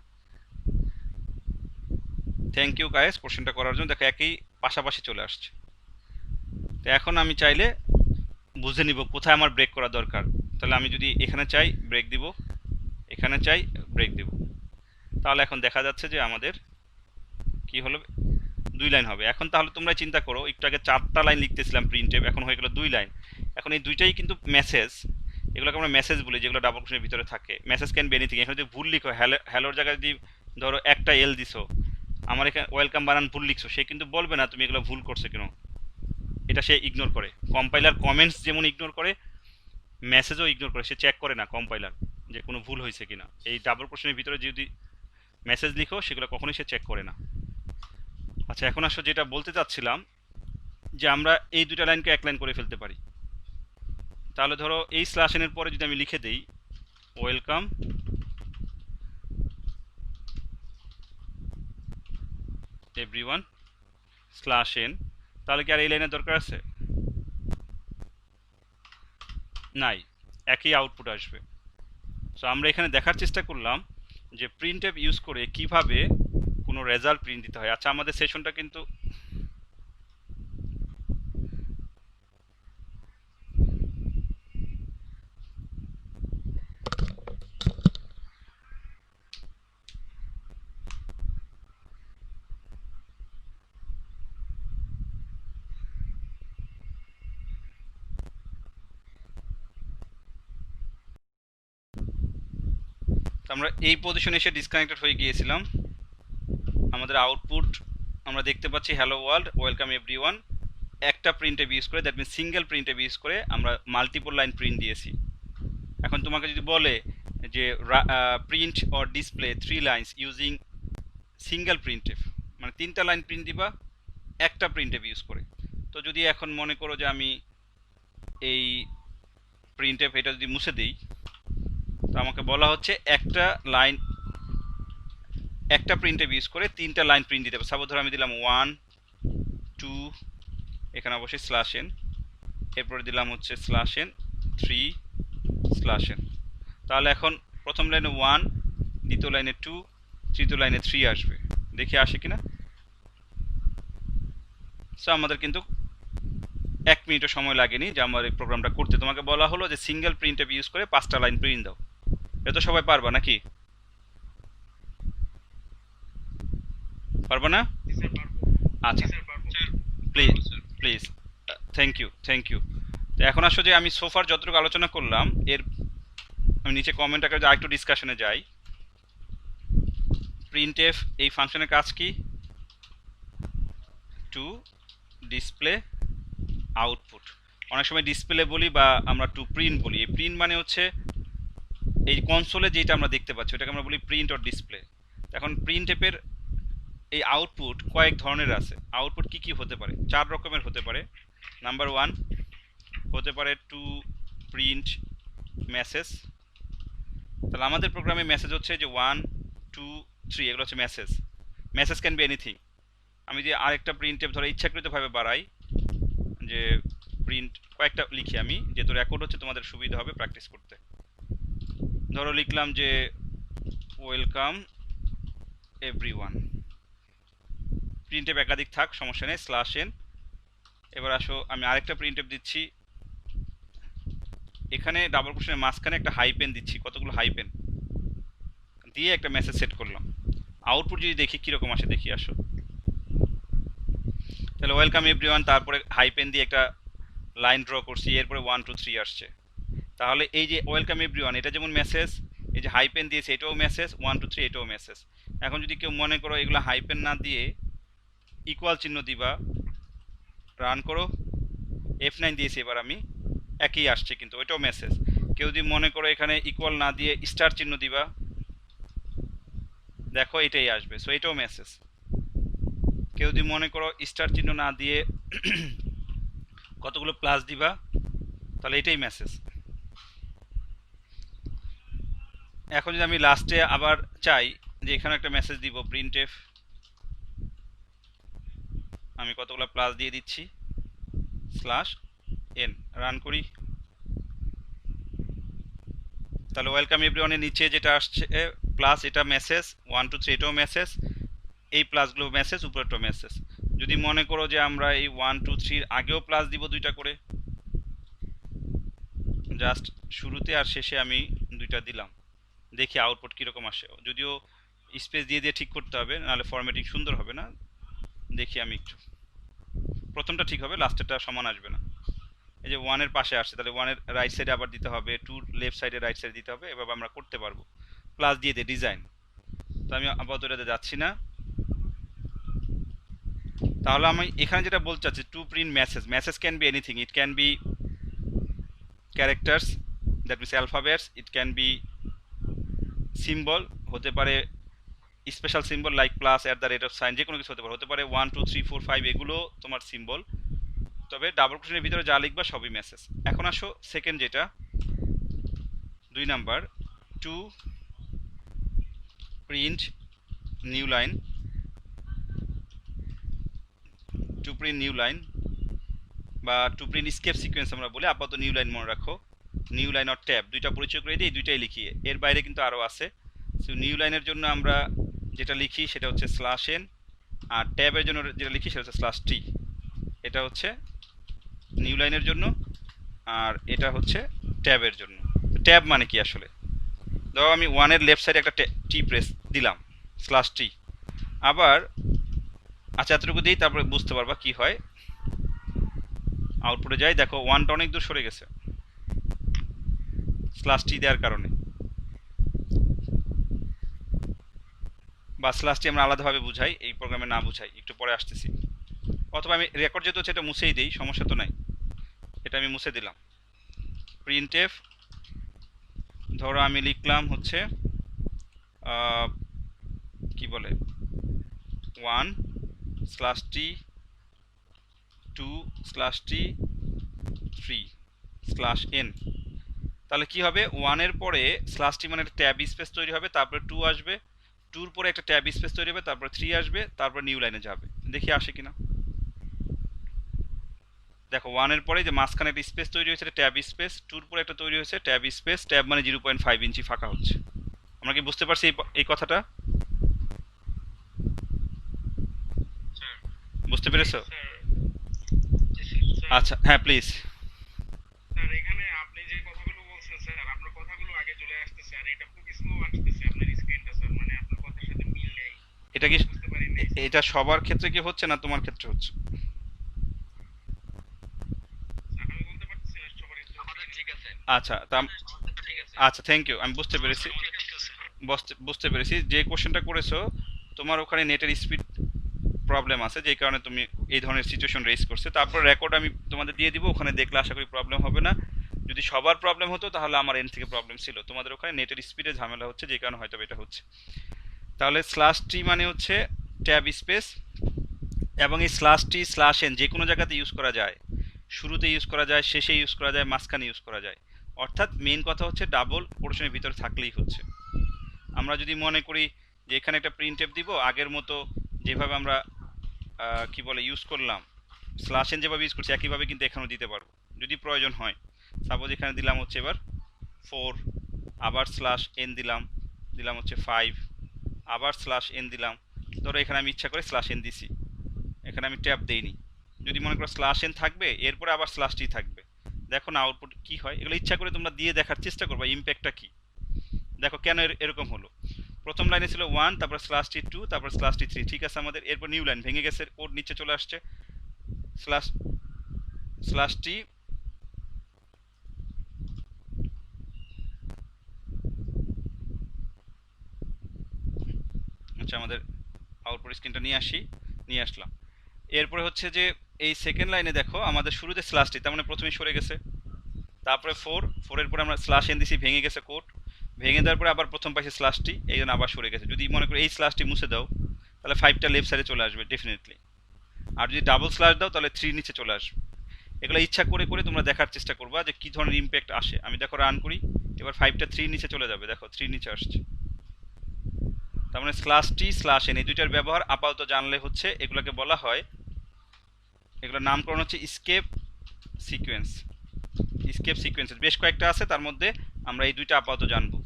থ্যাংক ইউ গাইস কোশ্চেনটা করার জন্য। দেখো একই পাশাপাশি চলে আসছে। তো এখন আমি চাইলে বুঝে নিব কোথায় আমার ব্রেক করা দরকার। তাহলে আমি যদি এখানে চাই ব্রেক দিব, এখানে চাই ব্রেক দিব, তাহলে এখন দেখা যাচ্ছে যে আমাদের কি হলো, 2 লাইন হবে। এখন তাহলে তোমরা চিন্তা করো, একটু আগে 4টা লাইন লিখতেছিলাম প্রিন্টএফ, এখন হয়ে গেল 2 লাইন। এখন এই দুইটাই কিন্তু মেসেজ, এগুলোকে আমরা মেসেজ বলি, যেগুলো ডাবল কোটেশনের ভিতরে থাকে। Message can be anything. এখানে যদি ভুল লিখো, হ্যালোর জায়গায় যদি ধরো একটা এল দিছো, আমার এখানে ওয়েলকাম বানান ভুল লিখছো, সে কিন্তু বলবে না তুমি এগুলো ভুল করছো কেন, এটা সে ইগনোর করে। কম্পাইলার কমেন্টস যেমন ইগনোর করে, মেসেজও ইগনোর করে, সে চেক করে না কম্পাইলার যে কোনো ভুল হয়েছে কিনা। এই ডাবল কোটেশনের ভিতরে যদি মেসেজ লিখো, সেগুলো কখনোই সে চেক করে না। আচ্ছা, এখন আসলে যেটা বলতে চাচ্ছিলাম, যে আমরা এই দুটা লাইনকে এক লাইন করে ফেলতে পারি। তাহলে ধরো এই স্ল্যাশ এনের পরে যদি আমি লিখে দেই ওয়েলকাম এভরিওয়ান স্ল্যাশ এন, তাহলে কি আর এই লাইনের দরকার আছে? নাই, একই আউটপুট আসবে। সো আমরা এখানে দেখার চেষ্টা করলাম যে প্রিন্টএফ ইউজ করে কিভাবে কোনো রেজাল্ট প্রিন্ট দিতে হয়। আচ্ছা, আমাদের সেশনটা কিন্তু আমরা এই পজিশনে এসে ডিসকানেক্টেড হয়ে গিয়েছিলাম। আমাদের আউটপুট আমরা দেখতে পাচ্ছি হ্যালো ওয়ার্ল্ড ওয়েলকাম এভরিওয়ান, একটা প্রিন্টএফ ইউজ করে, that means single printf use করে আমরা মাল্টিপল লাইন প্রিন্ট দিয়েছি। এখন তোমাকে যদি বলে যে print or display 3 lines using single printf, মানে 3টা লাইন প্রিন্ট দিবা একটা প্রিন্টএফ ইউজ করে। তো যদি এখন মনে করো যে আমি এই প্রিন্টএফ এটা যদি মুছে দিই, তো আমাকে বলা হচ্ছে একটা প্রিন্টএফ ইউজ করে 3টা লাইন প্রিন্ট দিতে হবে। সাপোজ ধরো আমি দিলাম 1 2, এখানে অবশ্যই স্ল্যাশ এন, এরপরে দিলাম হচ্ছে স্ল্যাশ এন 3 স্ল্যাশ এন। তাহলে এখন প্রথম লাইনে 1, দ্বিতীয় লাইনে 2, তৃতীয় লাইনে 3 আসবে। দেখি আসে কিনা। সো আমাদের কিন্তু 1 মিনিটও সময় লাগেনি যে আমার এই প্রোগ্রামটা করতে। তোমাকে বলা হলো যে সিঙ্গেল প্রিন্টএফ ইউজ করে 5টা লাইন প্রিন্ট দাও। এটা তো সবাই পারবা নাকি? পারবো না? আচ্ছা, প্লিজ প্লিজ, থ্যাংক ইউ। তো এখন আসলে আমি সোফার যতটুকু আলোচনা করলাম, এর আমি নিচে কমেন্ট আকারে আরেকটু ডিসকাশনে যাই। প্রিন্টএফ এই ফাংশনের কাজ কি? To display output. অনেক সময় ডিসপ্লে বলি বা আমরা টু প্রিন্ট বলি। এই প্রিন্ট মানে হচ্ছে এই কনসোলে যেটা আমরা দেখতে পাচ্ছি ওটাকে আমরা বলি প্রিন্ট অর ডিসপ্লে। এখন প্রিন্টএফের এই আউটপুট কয়েক ধরনের আছে। আউটপুট কি কি হতে পারে? 4 রকমের হতে পারে। নাম্বার 1 হতে পারে টু প্রিন্ট মেসেজ। তাহলে আমাদের প্রোগ্রামে মেসেজ হচ্ছে যে 1 2 3, এগুলো হচ্ছে message. Message can be anything. আমি যে আরেকটা প্রিন্টএফ ধরো ইচ্ছাকৃতভাবে বাড়াই, যে প্রিন্ট কয়েকটা লিখি আমি, যেহেতু রেকর্ড হচ্ছে তোমাদের সুবিধা হবে প্র্যাকটিস করতে। ধরো লিখলাম যে ওয়েলকাম এভরিওয়ান, প্রিন্টএফ একাধিক থাক সমস্যা নেই, স্ল্যাশ এন। এবার আসো আমি আরেকটা প্রিন্টএফ দিচ্ছি, এখানে ডাবল কোটেশনের মাঝখানে একটা হাইপেন দিচ্ছি, কতগুলো হাইপেন দিয়ে একটা মেসেজ সেট করলাম। আউটপুট যদি দেখি কীরকম আসে, দেখি আসো। তাহলে ওয়েলকাম এভরিওয়ান, তারপরে হাইপেন দিয়ে একটা লাইন ড্র করছি, এরপরে 1 2 3 আসছে। তাহলে এই যে ওয়েলকাম এভরিওয়ান এটা যেমন মেসেজ, এই যে হাইপেন দিয়েছে এটাও মেসেজ, 1 2 3 এটাও মেসেজ। এখন যদি কেউ মনে করো এগুলো হাইপেন না দিয়ে ইকুয়াল চিহ্ন দিবা, রান করো, F9 দিয়েছি এবার আমি, একই আসছে কিন্তু ওইটাও মেসেজ। কেউ যদি মনে করো এখানে ইকুয়াল না দিয়ে স্টার চিহ্ন দিবা, দেখো এটাই আসবে, সো এটাও মেসেজ। কেউ যদি মনে করো স্টার চিহ্ন না দিয়ে কতগুলো প্লাস দিবা, তাহলে এটাই মেসেজ। এখন যদি আমি লাস্টে আবার চাই যে এখানে একটা মেসেজ দিব প্রিন্টএফ, আমি কতগুলো প্লাস দিয়ে দিচ্ছি, স্ল্যাশ এন, রান করি। তাহলে ওয়েলকাম এভরিওয়ানের নিচে যেটা আসছে প্লাস, এটা মেসেজ, 1 2 3 এটাও মেসেজ, এই প্লাসগুলো মেসেজ, উপরেরটাও মেসেজ। যদি মনে করো যে আমরা এই 1 2 3 আগেও প্লাস দিব 2টা করে, জাস্ট শুরুতে আর শেষে আমি দুইটা দিলাম, দেখি আউটপুট কীরকম আসে। যদিও স্পেস দিয়ে দিয়ে ঠিক করতে হবে, নাহলে ফরম্যাটিং সুন্দর হবে না। দেখি আমি একটু, প্রথমটা ঠিক হবে, লাস্টেরটা সমান আসবে না। এই যে ওয়ানের পাশে আসছে, তাহলে ওয়ানের রাইট সাইডে আবার দিতে হবে, টুর লেফট সাইডে রাইট সাইডে দিতে হবে, এভাবে আমরা করতে পারবো। প্লাস দিয়ে দিয়ে ডিজাইন, তো আমি আপাতত এটাতে যাচ্ছি না। তাহলে আমি এখানে যেটা বলতে চাচ্ছি, to print message, message can be anything, it can be characters, that means alphabets, it can be symbol, হতে পারে special symbol like plus, at the rate of sign, যে কোনো কিছু হতে পারে 1 2 3 4 5, এগুলো তোমার সিম্বল। তবে ডাবল কোটেশনের ভিতরে যা লিখবা সবই মেসেজ। এখন আসো সেকেন্ড যেটা, 2 number, to print new line, to print new line বা টু প্রিন্ট স্কেপ সিকোয়েন্স আমরা বলি, আপাতত নিউ লাইন মনে রাখো। নিউ লাইন অর ট্যাব, দুইটা পরিচয় করে দিই, দুইটাই লিখি, এর বাইরে কিন্তু আরও আছে। সো নিউ লাইনের জন্য আমরা যেটা লিখি সেটা হচ্ছে স্ল্যাশ এন, আর ট্যাবের জন্য যেটা লিখি সেটা হচ্ছে স্ল্যাশ টি। এটা হচ্ছে নিউ লাইনের জন্য, আর এটা হচ্ছে ট্যাবের জন্য। ট্যাব মানে কি আসলে, ধরো আমি ওয়ানের লেফট সাইডে একটা টি প্রেস দিলাম, স্ল্যাশ টি। আবার আচ্ছা এতটুকু দিই, তারপরে বুঝতে পারবা কি হয়। আউটপুটে যাই, দেখো ওয়ানটা অনেক দূর সরে গেছে স্ল্যাশ টি দেওয়ার কারণে, বা স্ল্যাশ টি আমরা আলাদাভাবে বুঝাই, এই প্রোগ্রামে না বুঝাই, একটু পরে আসতেছি। অথবা আমি রেকর্ড যেহেতু হচ্ছে এটা মুছেই দিই, সমস্যা তো নাই, এটা আমি মুছে দিলাম। প্রিন্টএফ, ধরো আমি লিখলাম হচ্ছে কি বলে 1 slash T 2 slash T 3 slash N. তাহলে কি হবে, ওয়ানের পরে স্ল্যাশ টি মানে একটা ট্যাব স্পেস তৈরি হবে, তারপরে 2 আসবে, 2-র পরে একটা ট্যাব স্পেস তৈরি হবে, তারপরে 3 আসবে, তারপর নিউ লাইনে যাবে। দেখি আসে কিনা। দেখো ওয়ানের পরে যে মাঝখানে একটা স্পেস তৈরি হয়েছে, ট্যাব স্পেস, 2-র পরে একটা তৈরি হয়েছে ট্যাব স্পেস, ট্যাব মানে 0.5 ইঞ্চি ফাঁকা হচ্ছে। আমরা কি বুঝতে পারছি এই কথাটা? বুঝতে পেরেছো? আচ্ছা হ্যাঁ প্লিজ। স্যার এখানে আপনি যে কথাগুলো বলছেন স্যার, আপনার কথাগুলো আগে চলে আসতেছে আর এটা খুব স্লো আসতেছে আপনার স্ক্রিনটা স্যার, মানে আপনার কথার সাথে মিল নেই, এটা কি বুঝতে পারি নাই স্যার। এটা সবার ক্ষেত্রে কি হচ্ছে না তোমার ক্ষেত্রে হচ্ছে? আমি বলতে পারতেছি না সবার একটু আমাদের ঠিক আছে, আচ্ছা ঠিক আছে। আচ্ছা থ্যাংক ইউ, আমি বুঝতে পেরেছি। আমাদের ঠিক আছে। বুঝতে পেরেছি যে কোশ্চেনটা করেছো, তোমার ওখানে নেটের স্পিড প্রবলেম আছে, যেই কারণে তুমি এই ধরনের সিচুয়েশন রেজ করছে। তারপর রেকর্ড আমি তোমাদের দিয়ে দিব, ওখানে দেখলে আশা করি প্রবলেম হবে না। যদি সবার প্রবলেম হতো তাহলে আমার এন্ড থেকে প্রবলেম ছিল, তোমাদের ওখানে নেটের স্পিডে ঝামেলা হচ্ছে, যে কারণে হয়তো এটা হচ্ছে। তাহলে স্ল্যাশ টি মানে হচ্ছে ট্যাব স্পেস, এবং এই স্ল্যাশ টি স্ল্যাশ এন যে কোনো জায়গাতে ইউজ করা যায়, শুরুতে ইউজ করা যায়, শেষে ইউজ করা যায়, মাঝখানে ইউজ করা যায়। অর্থাৎ মেইন কথা হচ্ছে ডাবল কোটেশনের ভিতরে থাকলেই হচ্ছে। আমরা যদি মনে করি যে এখানে একটা প্রিন্ট এফ দিব, আগের মতো যেভাবে আমরা কি বলে ইউজ করলাম, স্ল্যাশ এন যেভাবে ইউজ করছি একইভাবে কিন্তু এখানেও দিতে পারবো যদি প্রয়োজন হয়। সাপোজ এখানে দিলাম হচ্ছে এবার 4, আবার স্ল্যাশ এন দিলাম, দিলাম হচ্ছে 5, আবার স্ল্যাশ এন দিলাম। ধরো এখানে আমি ইচ্ছা করে স্ল্যাশ এন দিছি, এখানে আমি ট্যাব দেইনি। যদি মনে করো স্ল্যাশ এন থাকবে, এরপরে আবার স্ল্যাশ টি থাকবে, দেখো না আউটপুট কি হয়। এগুলো ইচ্ছা করে তোমরা দিয়ে দেখার চেষ্টা করবা ইম্প্যাক্টটা কি। দেখো কেন এরকম হলো। প্রথম লাইনে ছিল 1, তারপর স্ল্যাশ টি 2, তারপর স্ল্যাশ টি 3, ঠিক আছে আমাদের। এরপর নিউ লাইন ভেঙে গেছে, কোড নিচে চলে আসছে, স্ল্যাশ স্ল্যাশ টি আচ্ছা আমাদের আউটপুট স্ক্রিনটা নিয়ে আসলাম। এরপরে হচ্ছে যে এই সেকেন্ড লাইনে দেখো আমাদের শুরুতে স্ল্যাশ টি, তার মানে প্রথমে সরে গেছে। তারপরে 4 এর পরে আমরা স্ল্যাশ এন দিছি, ভেঙে গেছে কোড, ভেঙে দেওয়ার পরে আবার প্রথম পাশে স্ল্যাশ টি, এই জন্য আবার সরে গেছে। যদি মনে করো এই স্ল্যাশ টি মুছে দাও, তাহলে 5টা লেফট সাইডে চলে আসবে ডেফিনেটলি। আর যদি ডাবল স্ল্যাশ দাও তাহলে 3 নিচে চলে আসবে। এগুলো ইচ্ছা করে করে তোমরা দেখার চেষ্টা করবা যে কি ধরনের ইম্প্যাক্ট আসে। আমি দেখো রান করি, এবার 5টা 3 নিচে চলে যাবে, দেখো 3 নিচে আসছে। তার মানে স্ল্যাশ টি স্ল্যাশ এন এই দুইটার ব্যবহার আপাতত জানলে হচ্ছে, এগুলোকে বলা হয়, এগুলোর নামকরণ হচ্ছে স্কেপ সিকোয়েন্স। স্কেপ সিকোয়েন্সেস বেশ কয়েকটা আছে, তার মধ্যে আমরা এই দুইটা আপাতত জানবো।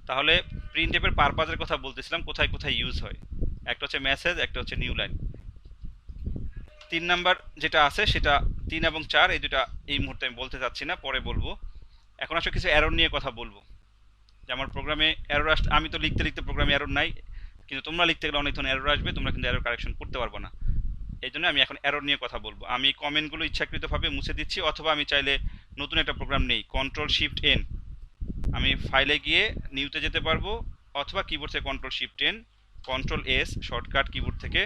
তাহলে প্রিন্টএফের পারপাজের কথা বলতেছিলাম, কোথায় কোথায় ইউজ হয়। একটা হচ্ছে মেসেজ, একটা হচ্ছে নিউ লাইন। 3 নাম্বার যেটা আছে সেটা 3 এবং 4, এই দুটা এই মুহূর্তে আমি বলতে চাচ্ছি না, পরে বলবো। এখন আসলে কিছু এরর নিয়ে কথা বলবো, যে আমার প্রোগ্রামে এরর আসলে, আমি তো লিখতে লিখতে প্রোগ্রামে এরর নাই, কিন্তু তোমরা লিখতে গেলে অনেক ধরনের এরর আসবে, তোমরা কিন্তু এরর কারেকশন করতে পারবে না। এই জন্য আমি এখন এরর নিয়ে কথা বলবো। আমি কমেন্টগুলো ইচ্ছাকৃতভাবে মুছে দিচ্ছি, অথবা আমি চাইলে নতুন একটা প্রোগ্রাম নেই, কন্ট্রোল শিফট এন, আমি ফাইলে গিয়ে নিউতে যেতে পারবো, অথবা কিবোর্ড থেকে control shift N, control S shortcut keyboard থেকে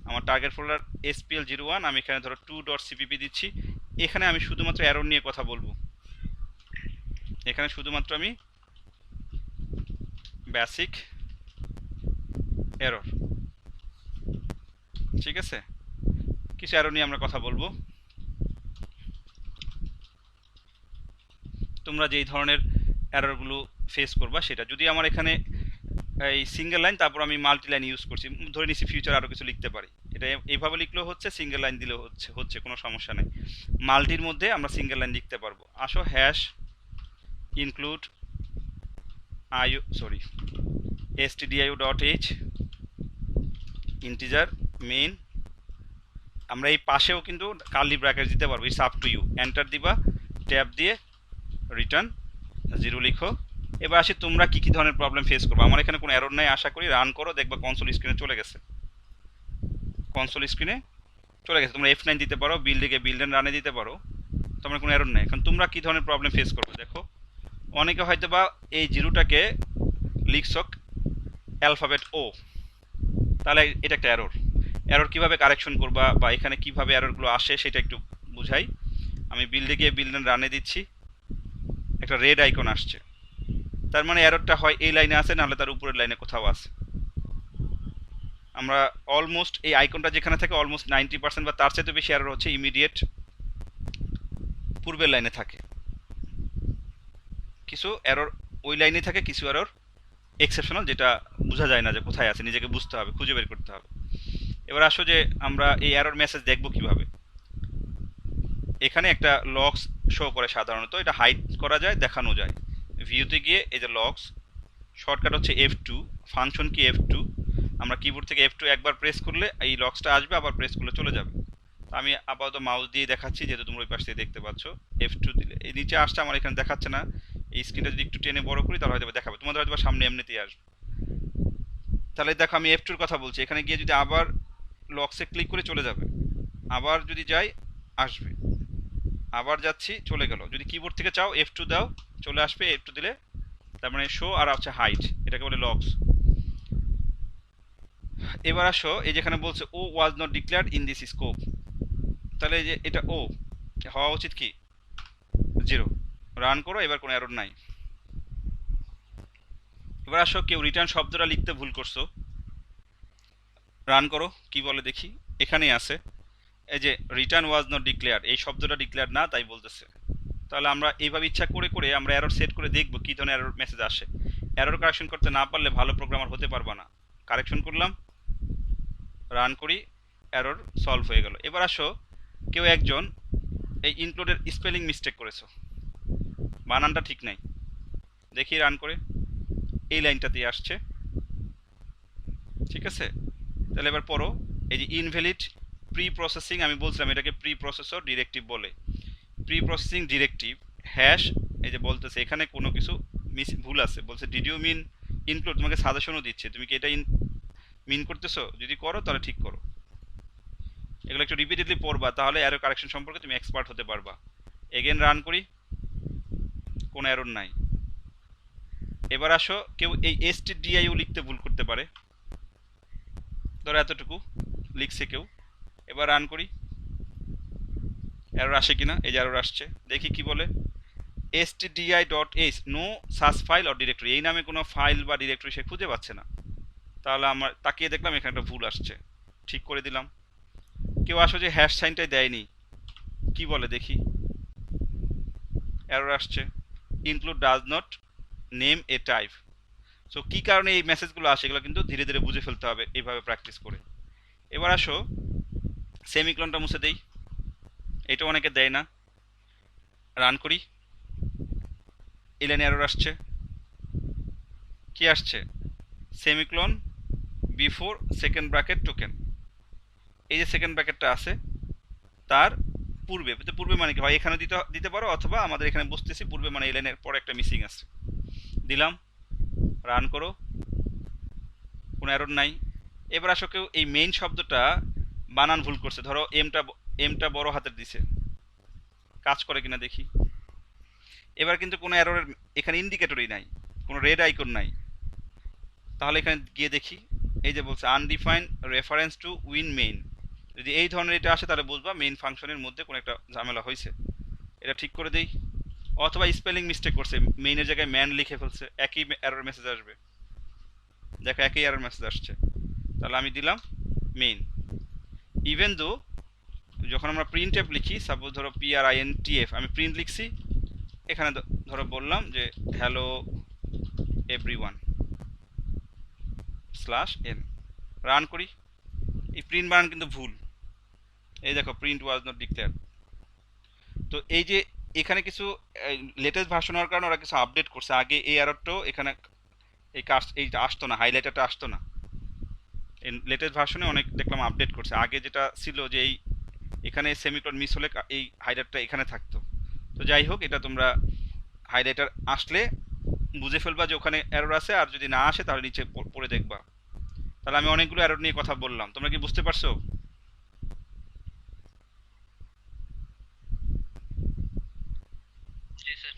আমার টার্গেট ফোল্ডার SPL01, আমি এখানে ধরো 2.cpp দিচ্ছি। এখানে আমি শুধুমাত্র এরর নিয়ে কথা বলবো, এখানে শুধুমাত্র আমি বেসিক এরর, ঠিক আছে, কিছু এরর নিয়ে আমরা কথা বলবো। তোমরা যেই ধরনের এররগুলো ফেস করবা সেটা, যদি আমার এখানে এই সিঙ্গেল লাইন তারপর আমি মাল্টি লাইন ইউজ করছি, ধরে নিচ্ছি ফিউচার আরও কিছু লিখতে পারি, এটা এইভাবে লিখলেও হচ্ছে, সিঙ্গেল লাইন দিলেও হচ্ছে কোনো সমস্যা নেই। মাল্টির মধ্যে আমরা সিঙ্গেল লাইন লিখতে পারবো। আসো hash include stdio.h integer main, আমরা এই পাশেও কিন্তু কার্লি ব্র্যাকেট দিতে পারবো, it's up to you. Enter দিবা, ট্যাব দিয়ে রিটার্ন 0 লিখো। এবার আসি তোমরা কি কি ধরনের প্রবলেম ফেস করবে। আমার এখানে কোনো এরর নাই আশা করি, রান করো, দেখবা কনসোল স্ক্রিনে চলে গেছে, কনসোল স্ক্রিনে চলে গেছে। তোমরা F9 দিতে পারো, বিল্ড এন্ড রানে দিতে পারো, তোমার কোনো এরর নাই। এখন তোমরা কি ধরনের প্রবলেম ফেস করবে দেখো। অনেকে হয়তো বা এই জিরোটাকে লিখছো অ্যালফাবেট ও, তাহলে এটা একটা এরর। এরর কিভাবে কারেকশন করবা বা এখানে কিভাবে এররগুলো আসে সেটা একটু বুঝাই। আমি বিল্ডে গিয়ে বিল্ড এন্ড রানে দিচ্ছি, একটা রেড আইকন আসছে, তার মানে এররটা হয় এই লাইনে আছে, নাহলে তার উপরের লাইনে কোথাও আছে। আমরা অলমোস্ট এই আইকনটা যেখানে থাকে অলমোস্ট 90% বা তার চাইতে বেশি এরর হচ্ছে ইমিডিয়েট পূর্বের লাইনে থাকে। কিছু এরর ওই লাইনে থাকে, কিছু এরর এক্সেপশনাল, যেটা বোঝা যায় না যে কোথায় আছে, নিজেকে বুঝতে হবে, খুঁজে বের করতে হবে। এবার আসো যে আমরা এই এরর মেসেজ দেখবো কিভাবে। এখানে একটা লগস শো করে, সাধারণত এটা হাইড করা যায়, দেখানো যায়। ভিউতে গিয়ে এই যে লগস, শর্টকাট হচ্ছে F2, ফাংশন কি F2, আমরা কিবোর্ড থেকে F2 একবার প্রেস করলে এই লগসটা আসবে, আবার প্রেস করলে চলে যাবে। আমি আপাতত মাউস দিয়ে দেখাচ্ছি, যেহেতু তোমরা ওই পাশ থেকে দেখতে পাচ্ছ। F2 দিলে এই নিচে আসছে, আমার এখানে দেখাচ্ছে না। এই স্ক্রিনটা যদি একটু টেনে বড় করি তাহলে হয়তো দেখাবে, তোমাদের হয়তো সামনে এমনিতেই আসবে। তাহলে দেখো আমি F2 এর কথা বলছি, এখানে গিয়ে যদি আবার লগসে ক্লিক করে চলে যাবে, আবার যদি যাই আসবে, আবার যাচ্ছি চলে গেল। যদি কিবোর্ড থেকে চাও F2 দাও, চলে আসবে। F2 দিলে তার মানে শো আর হচ্ছে হাইড, এটাকে বলে লগস। এবার আসো এই যেখানে বলছে ও was not declared in this scope, তাহলে এই যে এটা ও হওয়া উচিত কি 0। রান করো, এবার কোনো এরর নাই। এবার আসো কেউ রিটার্ন শব্দটা লিখতে ভুল করছো, রান করো, কি বলে দেখি। এখানেই আছে, এই যে রিটার্ন ওয়াজ নট ডিক্লেয়ার্ড, এই শব্দটা ডিক্লেয়ার না তাই বলতেছে। তাহলে আমরা এইভাবে ইচ্ছা করে করে আমরা এরর সেট করে দেখবো কি ধরনের এরর মেসেজ আসে। এরর কারেকশন করতে না পারলে ভালো প্রোগ্রামার হতে পারবা না। কারেকশন করলাম, রান করি, এরর সলভ হয়ে গেল। এবার আসো কেউ একজন এই ইনক্লুডের স্পেলিং মিস্টেক করেছো, বানানটা ঠিক নাই, দেখি রান করে, এই লাইনটাতেই আসছে, ঠিক আছে। তাহলে এবার পড়ো, এই যে ইনভ্যালিড প্রি প্রসেসিং, আমি বলছিলাম এটাকে প্রি প্রসেসর ডিরেক্টিভ বলে। প্রি প্রসেসিং ডিরেক্টিভ হ্যাশ, এই যে বলতেছে এখানে কোনো কিছু ভুল আছে, বলছে ডিড ইউ মিন ইনক্লুড, তোমাকে সাজেশনও দিচ্ছে, তুমি কি এটা মিন করতেছো, যদি করো তাহলে ঠিক করো। এগুলো একটু রিপিটেডলি পড়বা, তাহলে এরর কারেকশন সম্পর্কে তুমি এক্সপার্ট হতে পারবা। এগেন রান করি, কোনো এরর নাই। এবার আসো কেউ এই stdio লিখতে ভুল করতে পারে, ধরো এতটুকু লিখছে কেউ। এবার রান করি, এরর আসে কিনা, এই যে এরর আসছে, দেখি কি বলে। stdi.h no such file or directory, এই নামে কোনো ফাইল বা ডিরেক্টরি সে খুঁজে পাচ্ছে না। তাহলে আমার তাকিয়ে দেখলাম এখানে একটা ভুল আসছে, ঠিক করে দিলাম। কেউ আসো যে হ্যাশ সাইনটাই দেয়নি, কি বলে দেখি, এরর আসছে include does not name a type. So কী কারণে এই মেসেজগুলো আসে, এগুলো কিন্তু ধীরে ধীরে বুঝে ফেলতে হবে এইভাবে প্র্যাকটিস করে। এবার আসো সেমিক্লনটা মুছে দেই, এটা অনেকে দেয় না, রান করি, এই লাইনে এরর আসছে, কি আসছে, semicolon before second bracket token. এই যে সেকেন্ড ব্র্যাকেটটা আছে তার পূর্বে, তো পূর্বে মানে কি হয় এখানে দিতে দিতে পারো, অথবা আমাদের এখানে বুঝতেছি পূর্বে মানে এই লাইনের পরে একটা মিসিং আছে। দিলাম, রান করো, কোনো এরর নাই। এবার আসো কেউ এই মেইন শব্দটা বানান ভুল করছে, ধরো এমটা বড় হাতের দিছে, কাজ করে কিনা দেখি। এবার কিন্তু কোনো এররের এখানে ইন্ডিকেটরই নাই, কোনো রেড আইকন নাই। তাহলে এখানে গিয়ে দেখি, এই যে বলছে undefined reference to win main, যদি এই ধরনের এটা আসে তাহলে বুঝবা মেইন ফাংশনের মধ্যে কোনো একটা ঝামেলা হয়েছে। এটা ঠিক করে দেই। অথবা স্পেলিং মিস্টেক করছে, মেইনের জায়গায় ম্যান লিখে ফেলছে, একই এরর মেসেজ আসবে। দেখো একই এরর মেসেজ আসছে। তাহলে আমি দিলাম মেইন। ইভেন দো যখন আমরা প্রিন্ট এফ লিখি, সাপোজ ধরো PRINTF, আমি প্রিন্ট লিখছি, এখানে ধরো বললাম যে হ্যালো এভরিওয়ান /n, রান করি। এই প্রিন্ট বানান কিন্তু ভুল, এই দেখো প্রিন্ট ওয়াজ নট ডিক্লেয়ার। তো এই যে এখানে কিছু লেটেস্ট ভার্সন হওয়ার কারণে ওরা কিছু আপডেট করছে, আগে এই এররটাও এখানে এই কাজ এইটা আসতো না, হাইলাইটারটা আসতো না। এই লেটেস্ট ভার্সনে অনেক দেখলাম আপডেট করছে, আগে যেটা ছিল যে এই এখানে সেমিকোলন মিস হলে এই হাইলাইটারটা এখানে থাকতো। তো যাই হোক, এটা তোমরা হাইলাইটার আসলে বুঝে ফেলবা যে ওখানে এরর আছে, আর যদি না আসে তাহলে নিচে পড়ে দেখবা। তাহলে আমি অনেকগুলো এরর নিয়ে কথা বললাম, তোমরা কি বুঝতে পারছো? জি স্যার।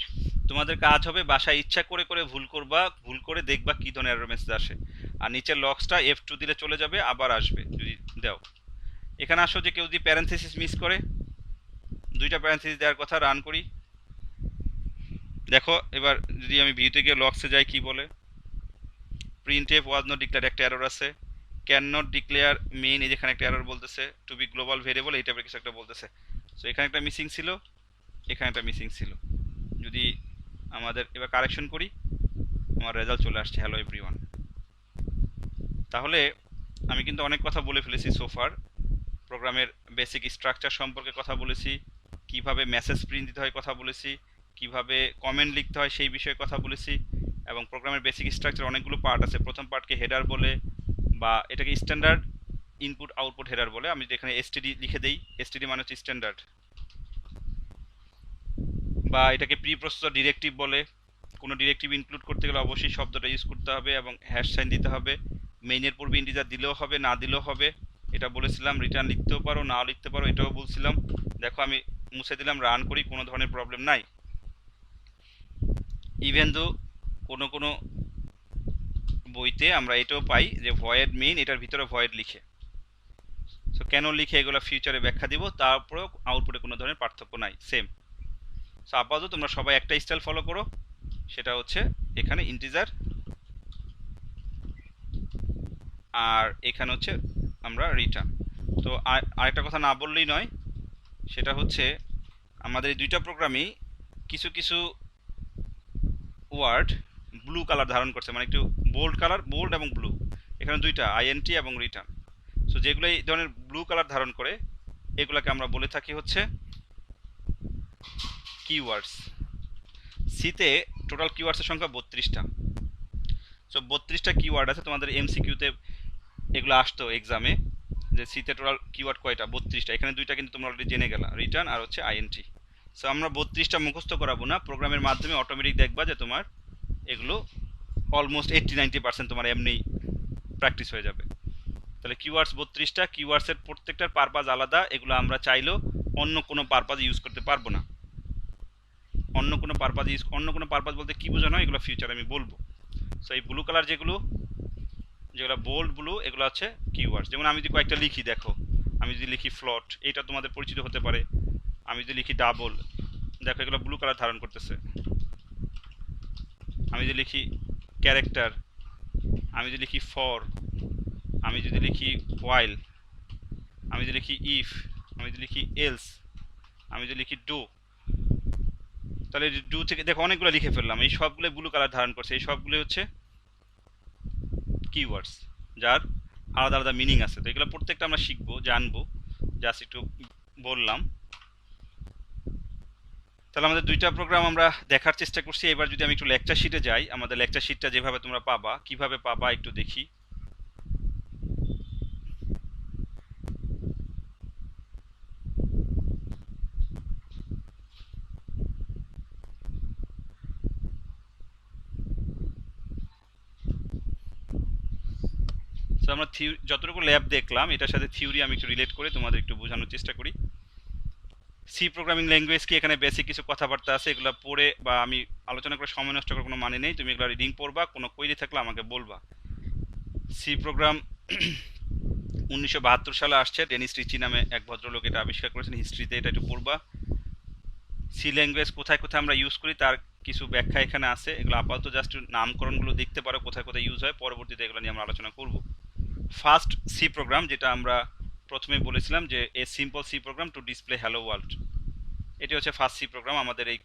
তোমাদের কাজ হবে বাসায় ইচ্ছা করে করে ভুল করবা, ভুল করে দেখবা কি ধরনের এরর মেসেজ আসে, আর নিচের লক্সটা F2 দিলে চলে যাবে, আবার আসবে যদি দাও। এখানে আসো যে কেউ যদি প্যারেনথেসিস মিস করে, দুইটা প্যারেনথেসিস দেওয়ার কথা, রান করি। দেখো এবার যদি আমি ভিউতে গিয়ে লক্সে যাই, কি বলে, print F was not declare একটা এরর আছে, ক্যান নট ডিক্লেয়ার মেইন, এই যেখানে একটা এরর বলতেছে, টু বি গ্লোবাল ভেরিয়েবল এই টাইপের কিছু একটা বলতেছে। সো এখানে একটা মিসিং ছিল, এখানে একটা মিসিং ছিল। যদি আমাদের এবার কারেকশন করি, আমার রেজাল্ট চলে আসছে হ্যালো এভরিওয়ান। তাহলে আমি কিন্তু অনেক কথা বলে ফেলেছি সোফার, প্রোগ্রামের বেসিক স্ট্রাকচার সম্পর্কে কথা বলেছি, কিভাবে মেসেজ প্রিন্ট দিতে হয় কথা বলেছি, কিভাবে কমেন্ট লিখতে হয় সেই বিষয়ে কথা বলেছি, এবং প্রোগ্রামের বেসিক স্ট্রাকচার অনেকগুলো পার্ট আছে। প্রথম পার্টকে হেডার বলে, বা এটাকে স্ট্যান্ডার্ড ইনপুট আউটপুট হেডার বলে। আমি এখানে এসটিডি লিখে দেই, এসটিডি মানে হচ্ছে স্ট্যান্ডার্ড, বা এটাকে প্রি প্রসেসর ডিরেক্টিভ বলে। কোনো ডিরেক্টিভ ইনক্লুড করতে গেলে অবশ্যই শব্দটা ইউজ করতে হবে এবং হ্যাশ সাইন দিতে হবে। মেইনের পূর্বে ইন্টিজার দিলেও হবে, না দিলেও হবে, এটা বলেছিলাম। রিটার্ন লিখতেও পারো, নাও লিখতে পারো, এটাও বলছিলাম। দেখো আমি মুছে দিলাম, রান করি, কোনো ধরনের প্রবলেম নাই। ইভেন দো কোনো কোনো বইতে আমরা এটাও পাই যে ভয়েড মেইন, এটার ভিতরে ভয়েড লিখে। সো কেন লিখে এগুলো ফিউচারে ব্যাখ্যা দিব, তারপরেও আউটপুটে কোনো ধরনের পার্থক্য নাই, সেম। সো আপাতত তোমরা সবাই একটা স্টাইল ফলো করো, সেটা হচ্ছে এখানে ইন্টিজার, আর এখানে হচ্ছে আমরা রিটার্ন। তো আরেকটা কথা না বললেই নয়, সেটা হচ্ছে আমাদের এই দুইটা প্রোগ্রামই কিছু কিছু ওয়ার্ড ব্লু কালার ধারণ করছে, মানে একটু বোল্ড কালার, বোল্ড এবং ব্লু, এখানে দুইটা INT এবং রিটার্ন। সো যেগুলো এই ধরনের ব্লু কালার ধারণ করে, এগুলোকে আমরা বলে থাকি হচ্ছে কিওয়ার্ডস। সিতে টোটাল কিওয়ার্ডসের সংখ্যা 32টা। সো 32টা কিওয়ার্ড আছে, তোমাদের MCQতে এগুলো আসতো এক্সামে, যে সিতে টোটাল কিওয়ার্ড কয়টা, 32টা। এখানে দুইটা কিন্তু তোমরা অলরেডি জেনে গেলা, রিটার্ন আর হচ্ছে INT। সো আমরা 32টা মুখস্থ করাবো না, প্রোগ্রামের মাধ্যমে অটোমেটিক দেখবা যে তোমার এগুলো অলমোস্ট 80-90% তোমার এমনি প্র্যাকটিস হয়ে যাবে। তাহলে কিওয়ার্ডস 32টা, কিওয়ার্ডসের প্রত্যেকটার পারপাস আলাদা, এগুলো আমরা চাইলেও অন্য কোনো পারপাস ইউজ করতে পারবো না। অন্য কোনো পারপাস বলতে কি বোঝানো হয়, এগুলো ফিউচার আমি বলবো। সো এই ব্লু কালার যেগুলো বোল্ড ব্লু, এগুলো হচ্ছে কিওয়ার্ডস। যেমন আমি যদি কয়েকটা লিখি, দেখো আমি যদি লিখি ফ্লট, এটা তোমাদের পরিচিত হতে পারে। আমি যদি লিখি ডাবল, দেখো এগুলো ব্লু কালার ধারণ করতেছে। আমি যদি লিখি ক্যারেক্টার, আমি যদি লিখি ফর, আমি যদি লিখি হোয়াইল, আমি যদি লিখি ইফ, আমি যদি লিখি এলস, আমি যদি লিখি ডু, তাহলে ডু থেকে দেখো অনেকগুলো লিখে ফেললাম, এই সবগুলো ব্লু কালার ধারণ করছে। এই সবগুলো হচ্ছে কিওয়ার্ডস, যার আলাদা আলাদা মিনিং আছে। তো এগুলো প্রত্যেকটা আমরা শিখবো, জানবো, জাস্ট একটু বললাম। তাহলে আমাদের দুইটা প্রোগ্রাম আমরা দেখার চেষ্টা করছি। এবার যদি আমি একটু লেকচার শিটে যাই, আমাদের লেকচার শিটটা যেভাবে তোমরা পাবা, কিভাবে পাবা একটু দেখি। তো আমরা যতটুকু ল্যাব দেখলাম এটার সাথে থিওরি আমি একটু রিলেট করে তোমাদের একটু বোঝানোর চেষ্টা করি। সি প্রোগ্রামিং ল্যাঙ্গুয়েজ কি, এখানে বেসিক কিছু কথাবার্তা আছে, এগুলো পড়ে বা আমি আলোচনা করে সময় নষ্ট করার কোনো মানে নেই। তুমি এগুলো রিডিং পড়বা, কোনো কোয়েরি থাকলে আমাকে বলবা। সি প্রোগ্রাম 1972 সালে আসছে, ডেনিস রিচি নামে এক ভদ্রলোক এটা আবিষ্কার করেছেন। হিস্ট্রিতে এটা একটু পড়বা। সি ল্যাঙ্গুয়েজ কোথায় কোথায় আমরা ইউজ করি তার কিছু ব্যাখ্যা এখানে আছে, এগুলো আপাতত জাস্ট নামকরণগুলো দেখতে পারো কোথায় কোথায় ইউজ হয়, পরবর্তীতে এগুলো নিয়ে আমরা আলোচনা করব। ফার্স্ট সি প্রোগ্রাম, যেটা আমরা প্রথমে বলেছিলাম যে a simple C program to display hello world, এটি হচ্ছে ফার্স্ট সি প্রোগ্রাম। আমাদের এই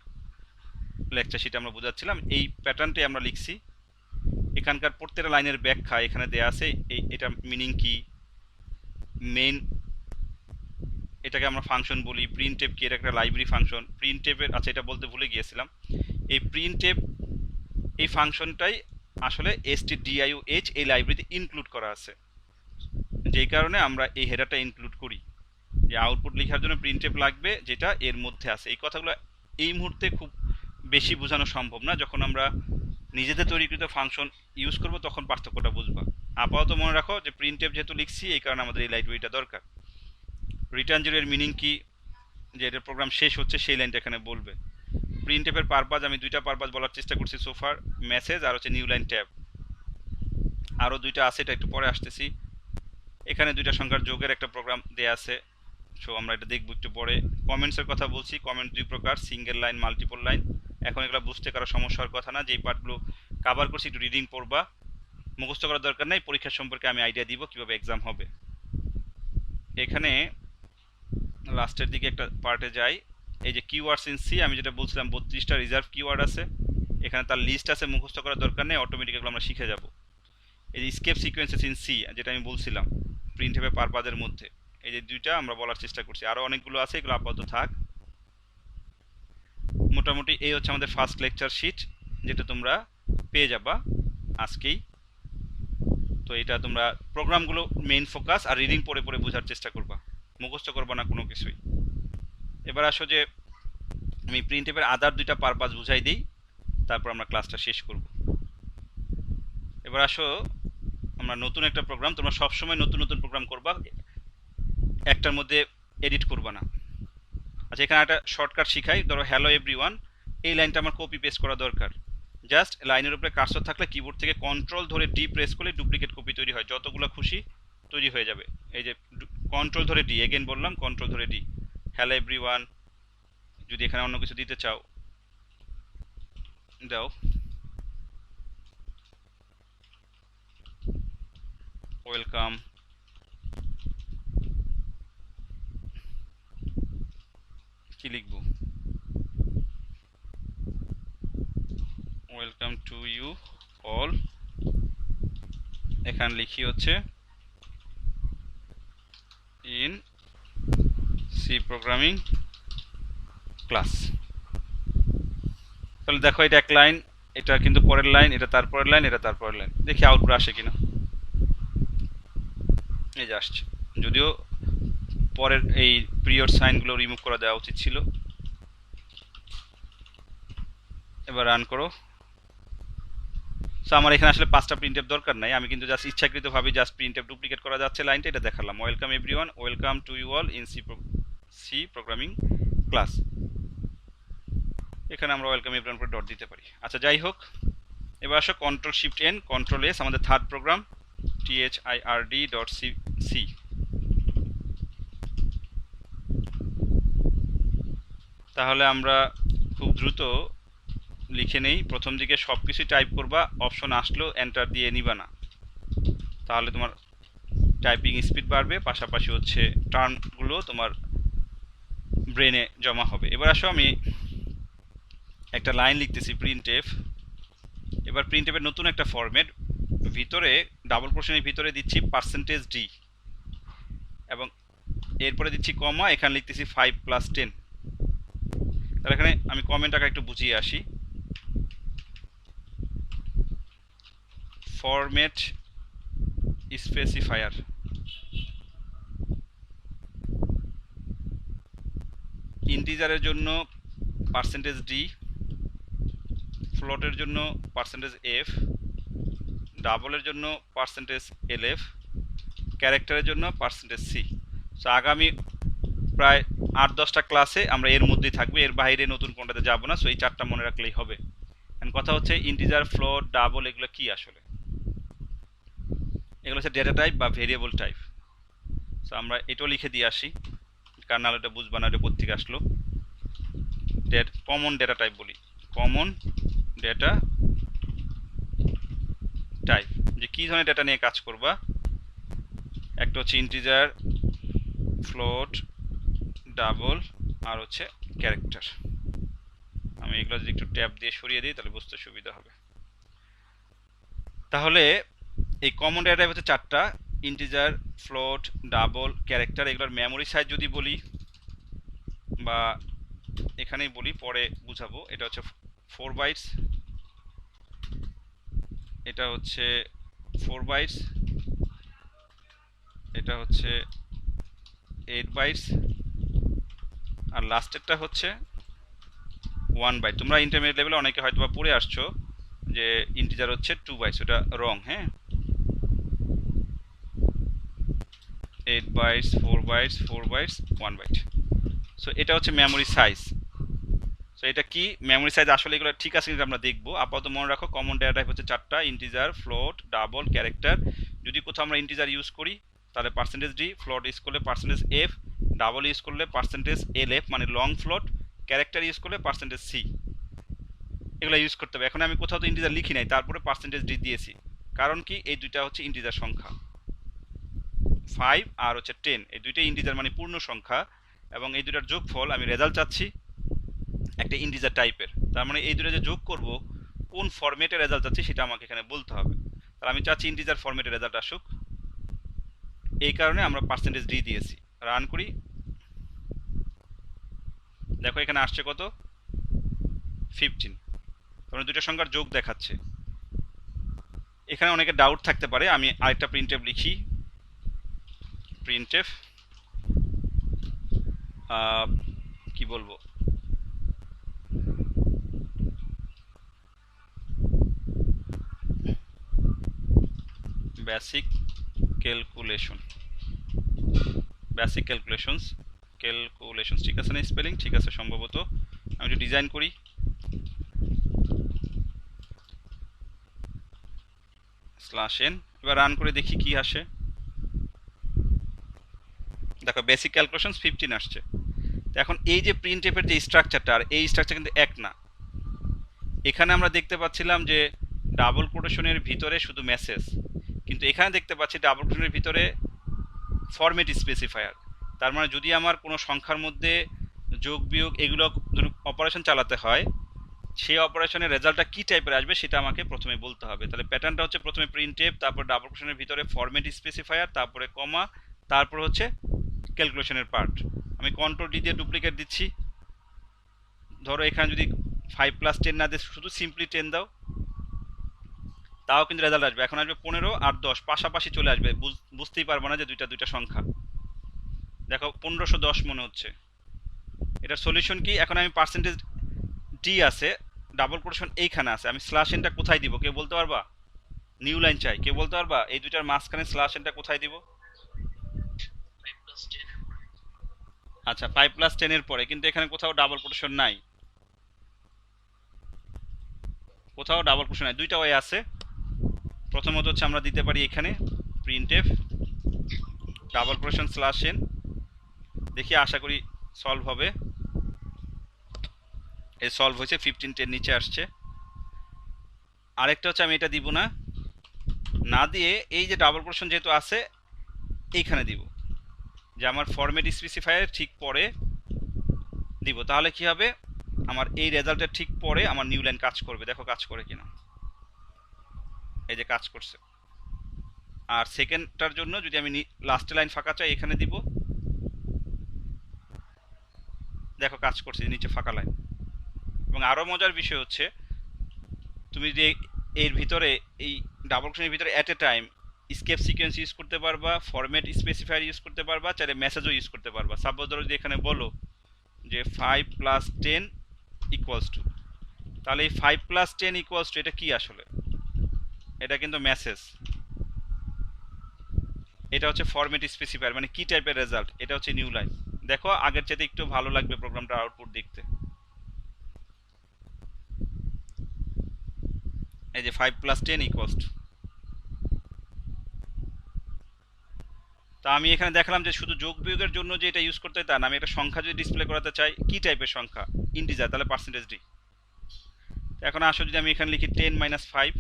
লেকচার শিটে আমরা বোঝাচ্ছিলাম এই প্যাটার্নটাই আমরা লিখছি। এখানকার প্রত্যেকটা লাইনের ব্যাখ্যা এখানে দেয়া আছে, এটা মিনিং কি, মেইন এটাকে আমরা ফাংশন বলি, প্রিন্টএফ কি, এটা একটা লাইব্রেরি ফাংশন। প্রিন্টএফের, আচ্ছা এটা বলতে ভুলে গিয়েছিলাম, এই প্রিন্টএফ এই ফাংশনটাই আসলে stdiu এই লাইব্রেরিতে ইনক্লুড করা আছে, যেই কারণে আমরা এই হেডারটা ইনক্লুড করি যে আউটপুট লেখার জন্য প্রিন্টএফ লাগবে, যেটা এর মধ্যে আছে। এই কথাগুলো এই মুহূর্তে খুব বেশি বোঝানো সম্ভব না, যখন আমরা নিজেদের তৈরিকৃত ফাংশন ইউজ করব তখন পার্থক্যটা বুঝবা। আপাতত মনে রাখো যে প্রিন্টএফ যেহেতু লিখছি এই কারণে আমাদের এই লাইব্রেরিটা দরকার। রিটার্ন জিরো এর মিনিং কি, যে এটার প্রোগ্রাম শেষ হচ্ছে সেই লাইনটা এখানে বলবে। প্রিন্টএফের পারপাস আমি দুইটা পারপাস বলার চেষ্টা করছি সোফার, মেসেজ আর হচ্ছে নিউ লাইন ট্যাব। আরও দুইটা আছে, এটা একটু পরে আসতেছি। এখানে দুইটা সংখ্যার যোগের একটা প্রোগ্রাম দেয়া আছে, সো আমরা এটা দেখব একটু পরে। কমেন্টসের কথা বলছি, কমেন্ট দুই প্রকার, সিঙ্গেল লাইন, মাল্টিপল লাইন। এখন এগুলো বুঝতে কারো সমস্যার কথা না, যেই পার্টগুলো কভার করছি একটু রিডিং পড়বা, মুখস্থ করার দরকার নেই, পরীক্ষার সম্পর্কে আমি আইডিয়া দিব কিভাবে এক্সাম হবে। এখানে লাস্টের দিকে একটা পার্টে যাই, এই যে কিওয়ার্ডস ইন সি, আমি যেটা বলছিলাম 32টা রিজার্ভ কিওয়ার্ড আছে, এখানে তার লিস্ট আছে, মুখস্থ করার দরকার নেই, অটোমেটিক এগুলো আমরা শিখে যাব। এই যে স্কেপ সিকোয়েন্সেস ইন সি, যেটা আমি বলছিলাম প্রিন্টএফে পারপাসের মধ্যে, এই যে দুইটা আমরা বলার চেষ্টা করছি, আরও অনেকগুলো আছে, এগুলো আপাতত থাক। মোটামুটি এই হচ্ছে আমাদের ফার্স্ট লেকচার শিট, যেটা তোমরা পেয়ে যাবা আজকেই। তো এটা তোমরা প্রোগ্রামগুলো মেইন ফোকাস, আর রিডিং পড়ে পড়ে বোঝার চেষ্টা করবা, মুখস্থ করবা না কোনো কিছুই। এবার আসো যে আমি প্রিন্টএফের আদার দুইটা পারপাস বুঝাই দিই, তারপর আমরা ক্লাসটা শেষ করব। এবার আসো আমরা নতুন একটা প্রোগ্রাম, তোমরা সবসময় নতুন নতুন প্রোগ্রাম করবা, একটার মধ্যে এডিট করবা না। আচ্ছা এখানে একটা শর্টকাট শিখাই, ধরো হ্যালো এভরিওয়ান, এই লাইনটা আমার কপি পেস্ট করা দরকার। জাস্ট লাইনের উপরে কার্সর থাকলে কিবোর্ড থেকে কন্ট্রোল ধরে ডি প্রেস করলে ডুপ্লিকেট কপি তৈরি হয়, যতগুলো খুশি তৈরি হয়ে যাবে। এই যে কন্ট্রোল ধরে ডি, এগেন বললাম কন্ট্রোল ধরে ডি, হ্যালো এভরিওয়ান। যদি এখানে অন্য কিছু দিতে চাও দাও, ওয়েলকাম, কি লিখবো, ওয়েলকাম টু ইউ অল, এখানে লিখি হচ্ছে ইন সি প্রোগ্রামিং ক্লাস। তাহলে দেখো এটা এক লাইন, এটা কিন্তু পরের লাইন, এটা তারপরের লাইন, এটা তারপরের লাইন, দেখি আউটপুট আসে কিনা। এই যে আসছে, যদিও পরের এই পিরিয়ড সাইনগুলো রিমুভ করে দেওয়া উচিত ছিল। এবার রান করো। সো আমার এখানে আসলে 5টা প্রিন্টএফ দরকার নাই, আমি কিন্তু জাস্ট ইচ্ছাকৃতভাবে জাস্ট প্রিন্টএফ ডুপ্লিকেট করা যাচ্ছে লাইনটা, এটা দেখালাম। Welcome everyone, welcome to you all in C programming class. এখানে আমরা ওয়েলকাম এভরিওয়ান করে ডট দিতে পারি। আচ্ছা যাই হোক, এবার আসো control shift N control S, আমাদের থার্ড প্রোগ্রাম third.c। তাহলে আমরা খুব দ্রুত লিখে নেই, প্রথম দিকে সব কিছুই টাইপ করবা, অপশন আসলেও এন্টার দিয়ে নিবা না, তাহলে তোমার টাইপিং স্পিড বাড়বে, পাশাপাশি হচ্ছে টার্নগুলো তোমার ব্রেনে জমা হবে। এবার আসো আমি একটা লাইন লিখতেছি প্রিন্টএফ। এবার প্রিন্টএফের নতুন একটা ফরম্যাট, ভিতরে ডাবল কোটেশনের ভিতরে দিচ্ছি %d এবং এরপরে দিচ্ছি কমা, এখানে লিখতেছি 5 + 10। তাহলে এখানে আমি কমেন্ট আকারে একটু বুঝিয়ে আসি। ফরম্যাট স্পেসিফায়ার, ইন্টিজারের জন্য %d, ফ্লোটের জন্য %f, ডাবলের জন্য %lf, ক্যারেক্টারের জন্য %c। সো আগামী প্রায় 8-10টা ক্লাসে আমরা এর মধ্যেই থাকবো, এর বাইরে নতুন কোনটাতে যাব না। সো এই 4টা মনে রাখলেই হবে। এন্ড কথা হচ্ছে ইন্টিজার, ফ্লোট, ডাবল এগুলো কি আসলে? এগুলো হচ্ছে ডেটা টাইপ বা ভেরিয়েবল টাইপ। সো আমরা এটাও লিখে দিয়ে আসি, কারণ নাহলে এটা বুঝবা না এটা কোত্থেকে আসলো। কমন ডেটা টাইপ বলি, কমন ডেটা টাইপ, যে কী ধরনের ডেটা নিয়ে কাজ করবা। একটা হচ্ছে ইন্টিজার, ফ্লোট, ডাবল আর হচ্ছে ক্যারেক্টার। আমি এগুলো যদি একটু ট্যাব দিয়ে সরিয়ে দিই তাহলে বুঝতে সুবিধা হবে। তাহলে এই কমন ডেটা টাইপ হচ্ছে 4টা, ইন্টিজার, ফ্লোট, ডাবল, ক্যারেক্টার। এগুলোর মেমোরি সাইজ যদি বলি বা এখানেই বলি, পরে বুঝাবো। এটা হচ্ছে 4 বাইটস, এটা হচ্ছে 4 বাইটস, এটা হচ্ছে 8 বাইটস, আর লাস্টেরটা হচ্ছে 1 বাইট। তোমরা ইন্টারমিডিয়েট লেভেলে অনেকে হয়তো বা পড়ে আসছো যে ইন্টিজার হচ্ছে 2 বাইটস, ওটা রং। হ্যাঁ, 8 bytes, 4 bytes, 4 bytes, 1 byte. So এটা হচ্ছে মেমোরি সাইজ। সো এটা কি মেমোরি সাইজ আসলে এগুলো ঠিক আছে কিন্তু আমরা দেখবো। আপাতত মনে রাখো কমন ডেটা টাইপ হচ্ছে 4টা, ইন্টিজার, ফ্লোট, ডাবল, ক্যারেক্টার। যদি কোথাও আমরা ইন্টিজার ইউজ করি তাহলে %d, ফ্লোট ইউজ করলে %f, ডাবল ইউজ করলে %lf মানে লং ফ্লোট, ক্যারেক্টার ইউজ করলে %c। এগুলো ইউজ করতে হবে। এখন আমি কোথাও তো ইন্টিজার লিখি নাই, তারপরে %d দিয়েছি। কারণ কি, এই দুইটা হচ্ছে ইন্টিজার সংখ্যা, 5 আর হচ্ছে 10, এই দুইটাই ইন্টিজার মানে পূর্ণ সংখ্যা। এবং এই দুটার যোগফল আমি রেজাল্ট চাচ্ছি একটা ইন্টিজার টাইপের। তার মানে এই দুটো যে যোগ করব, কোন ফরম্যাটে রেজাল্ট চাচ্ছি সেটা আমাকে এখানে বলতে হবে। তাহলে আমি চাচ্ছি ইন্টিজার ফরম্যাটে রেজাল্ট আসুক, এই কারণে আমরা %d দিয়েছি। রান করি, দেখো এখানে আসছে কত, 15। তাহলে দুটো সংখ্যার যোগ দেখাচ্ছে। এখানে অনেকে ডাউট থাকতে পারে, আমি আরেকটা প্রিন্টএফ লিখি। প্রিন্টএফ কি বলবো, basic calculation, basic calculations, calculations ঠিক আছে না, স্পেলিং ঠিক আছে সম্ভবত। আমি একটু ডিজাইন করি, /n। এবার রান করে দেখি কি আসে। দেখো বেসিক ক্যালকুলেশনস 15 আসছে। এখন এই যে প্রিন্টএফের যে স্ট্রাকচারটা, আর এই স্ট্রাকচার কিন্তু এক না। এখানে আমরা দেখতে পাচ্ছিলাম যে ডাবল কোটেশনের ভিতরে শুধু মেসেজ, কিন্তু এখানে দেখতে পাচ্ছি ডাবল কোটেশনের ভিতরে ফরম্যাট স্পেসিফায়ার। তার মানে যদি আমার কোনো সংখ্যার মধ্যে যোগ বিয়োগ এগুলো অপারেশন চালাতে হয়, সেই অপারেশনের রেজাল্টটা কী টাইপের আসবে সেটা আমাকে প্রথমে বলতে হবে। তাহলে প্যাটার্নটা হচ্ছে প্রথমে প্রিন্টএফ, তারপর ডাবল কোটেশনের ভিতরে ফরম্যাট স্পেসিফায়ার, তারপরে কমা, তারপর হচ্ছে ক্যালকুলেশনের পার্ট। আমি কন্ট্রোল-d দিয়ে ডুপ্লিকেট দিচ্ছি। ধরো এখানে যদি 5 + 10 না দিয়ে শুধু সিম্পলি 10 দাও, তাও কিন্তু রেজাল্ট আসবে। এখন আসবে 15 আর 10 পাশাপাশি চলে আসবে, বুঝতেই পারবো না যে দুইটা সংখ্যা। দেখো 1510 মনে হচ্ছে। এটার সলিউশন কি, এখন আমি %d আছে, ডাবল কোটেশন এইখানে আছে, আমি /nটা কোথায় দিব কেউ বলতে পারবা? নিউ লাইন চাই, কেউ বলতে পারবা এই দুইটার মাঝখানে /nটা কোথায় দিব? আচ্ছা 5 + 10 এর পরে, কিন্তু এখানে কোথাও ডাবল কোটেশন নাই, কোথাও ডাবল কোটেশন নাই। দুইটা ওয়ে আছে। প্রথমত হচ্ছে আমরা দিতে পারি এখানে প্রিন্টএফ ডাবল কোটেশন /n, দেখি আশা করি সলভ হবে। এই সলভ হয়েছে, 15-10 নিচে আসছে। আরেকটা হচ্ছে আমি এটা দিব না, না দিয়ে এই যে ডাবল কোটেশন যেহেতু আছে এইখানে দিব, যে আমার ফরম্যাট স্পেসিফায়ার ঠিক পরে দিব। তাহলে কি হবে, আমার এই রেজাল্টের ঠিক পরে আমার নিউ লাইন কাজ করবে। দেখো কাজ করে কিনা, এই যে কাজ করছে। আর সেকেন্ডটার জন্য যদি আমি লাস্টের লাইন ফাঁকা চাই এখানে দিব, দেখো কাজ করছে, নিচে ফাঁকা লাইন। এবং আরও মজার বিষয় হচ্ছে, তুমি যে এর ভিতরে এই ডাবল কোটেশনের ভিতরে at a time escape sequence use করতে পারবা, ফরম্যাট স্পেসিফায়ার ইউজ করতে পারবা, চাইলে মেসেজও ইউজ করতে পারবা। সাপোজ ধরো যদি এখানে বলো যে 5 + 10 = 2, তাহলে এই 5 + 10 = 2 এটা কি আসলে? এটা কিন্তু মেসেজ। এটা হচ্ছে ফরম্যাট স্পেসিফায়ার, মানে কি টাইপের রেজাল্ট, এটা হচ্ছে নিউ লাইন। দেখো আগের চাইতে একটু ভালো লাগবে প্রোগ্রামটার আউটপুট দেখতে। এই যে 5 + 10 = তা আমি এখানে দেখালাম যে শুধু যোগ বিয়োগের জন্য যে এটা ইউজ করতে হয় তা না, আমি একটা সংখ্যা যদি ডিসপ্লে করাতে চাই কি টাইপের সংখ্যা, ইন্টিজার, তাহলে %d। এখন আসো যদি আমি এখানে লিখি 10 - 5,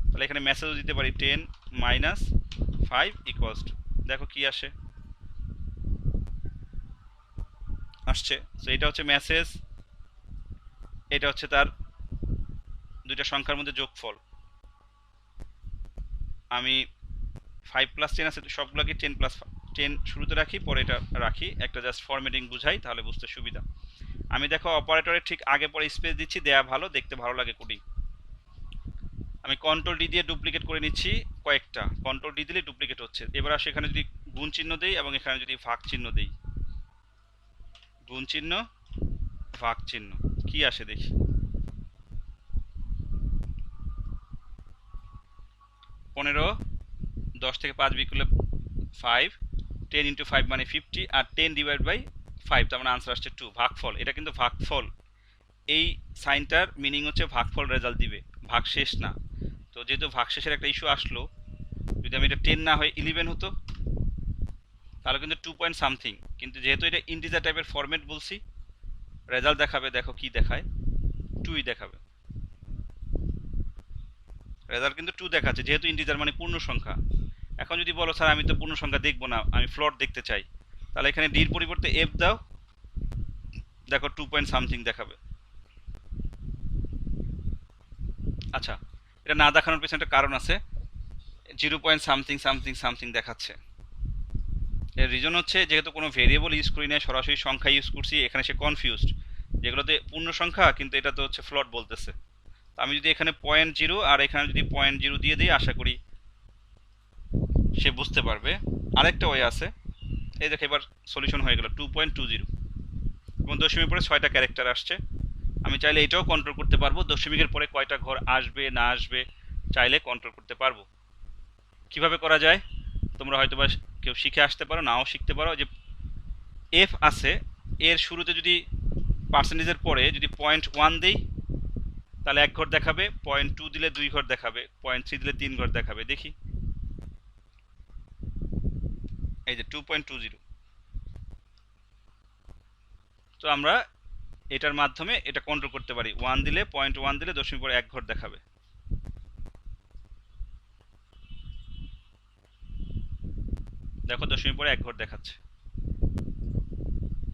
তাহলে এখানে মেসেজও দিতে পারি 10 - 5 = দেখো কি আসছে। তো এটা হচ্ছে মেসেজ, এটা হচ্ছে তার দুইটা সংখ্যার মধ্যে যোগফল। আমি 5 + 10 আছে, সবগুলোকে 10 + 10 শুরুতে রাখি, পরে এটা রাখি, একটা জাস্ট ফরম্যাটিং বুঝাই, তাহলে বুঝতে সুবিধা। আমি দেখো অপারেটরের ঠিক আগে পরে স্পেস দিচ্ছি, দেয়া ভালো, দেখতে ভালো লাগে কোডিং। আমি Ctrl+D দিয়ে ডুপ্লিকেট করে নিচ্ছি কয়েকটা, Ctrl+D দিলে ডুপ্লিকেট হচ্ছে। এবার আসে এখানে যদি গুণ চিহ্ন দেই এবং এখানে যদি ভাগ চিহ্ন দেই, গুণ চিহ্ন ভাগ চিহ্ন, কি আসে দেখি। 15, 10 থেকে 5 বিয়োগ করলে 5, 10 × 5 মানে 50, আর 10/5, তার মানে আনসার আসছে 2। ভাগফল, এটা কিন্তু ভাগফল, এই সাইনটার মিনিং হচ্ছে ভাগফল রেজাল্ট দিবে, ভাগশেষ না। তো যেহেতু ভাগশেষের একটা ইস্যু আসলো, যদি আমি এটা 10 না হয়ে 11 হতো তাহলে কিন্তু 2 পয়েন্ট সামথিং, কিন্তু যেহেতু এটা ইন্টিজার টাইপের ফরম্যাট বলছি, রেজাল্ট দেখাবে, দেখো কি দেখায়, 2ই দেখাবে। রেজাল্ট কিন্তু 2 দেখাচ্ছে, যেহেতু ইন্টিজার মানে পূর্ণ সংখ্যা। এখন যদি বলো স্যার আমি তো পূর্ণ সংখ্যা দেখবো না, আমি ফ্লোট দেখতে চাই, তাহলে এখানে ডির পরিবর্তে এফ দাও, দেখো 2 পয়েন্ট সামথিং দেখাবে। আচ্ছা, এটা না দেখানোর পেছনে একটা কারণ আছে, 0 পয়েন্ট সামথিং সামথিং সামথিং দেখাচ্ছে। এর রিজন হচ্ছে যেহেতু কোনো ভেরিয়েবল ইউজ করি না, সরাসরি সংখ্যা ইউজ করছি, এখানে সে কনফিউজড, যেগুলোতে পূর্ণ সংখ্যা কিন্তু এটা তো হচ্ছে ফ্লট বলতেছে। আমি যদি এখানে 0.0 আর এখানে যদি 0.0 দিয়ে দিই, আশা করি সে বুঝতে পারবে। আরেকটা ওয়ে আছে, এই দেখো এবার সলিউশন হয়ে গেল 2.20, এবং দশমিকের পরে 6টা ক্যারেক্টার আসছে। আমি চাইলে এটাও কন্ট্রোল করতে পারবো, দশমিকের পরে কয়টা ঘর আসবে না আসবে চাইলে কন্ট্রোল করতে পারবো। কিভাবে করা যায় তোমরা হয়তো বা কেউ শিখে আসতে পারো, নাও শিখতে পারো। যে এফ আছে, এর শুরুতে যদি পার্সেন্টেজের পরে যদি 0.1 দেই তাহলে 1 ঘর দেখাবে, 0.2 দিলে 2 ঘর দেখাবে, 0.3 দিলে 3 ঘর দেখাবে। দেখি, এই যে 2.20। তো আমরা এটার মাধ্যমে এটা কন্ট্রোল করতে পারি। 1 দিলে 0.1 দিলে দশমিক পরে 1 ঘর দেখাবে। দেখো দশমিক পরে 1 ঘর দেখাচ্ছে।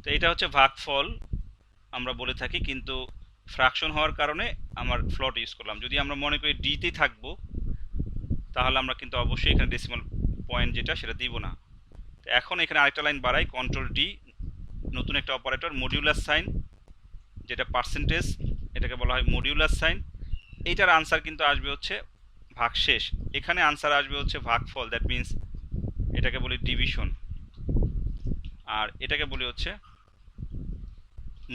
তো এটা হচ্ছে ভাগফল আমরা বলে থাকি, কিন্তু ফ্র্যাকশন হওয়ার কারণে আমার ফ্লট ইউজ করলাম। যদি আমরা মনে করি ডিতেই থাকবো তাহলে আমরা কিন্তু অবশ্যই এখানে ডেসিমাল পয়েন্ট যেটা সেটা দিব না। তো এখন এখানে আরেকটা লাইন বাড়াই, Ctrl+D, নতুন একটা অপারেটর মডিউলাস সাইন, যেটা পার্সেন্টেজ, এটাকে বলা হয় মডিউলাস সাইন। এইটার আনসার কিন্তু আসবে হচ্ছে ভাগশেষ, এখানে আনসার আসবে হচ্ছে ভাগফল, দ্যাট মিন্স এটাকে বলি ডিভিশন, আর এটাকে বলি হচ্ছে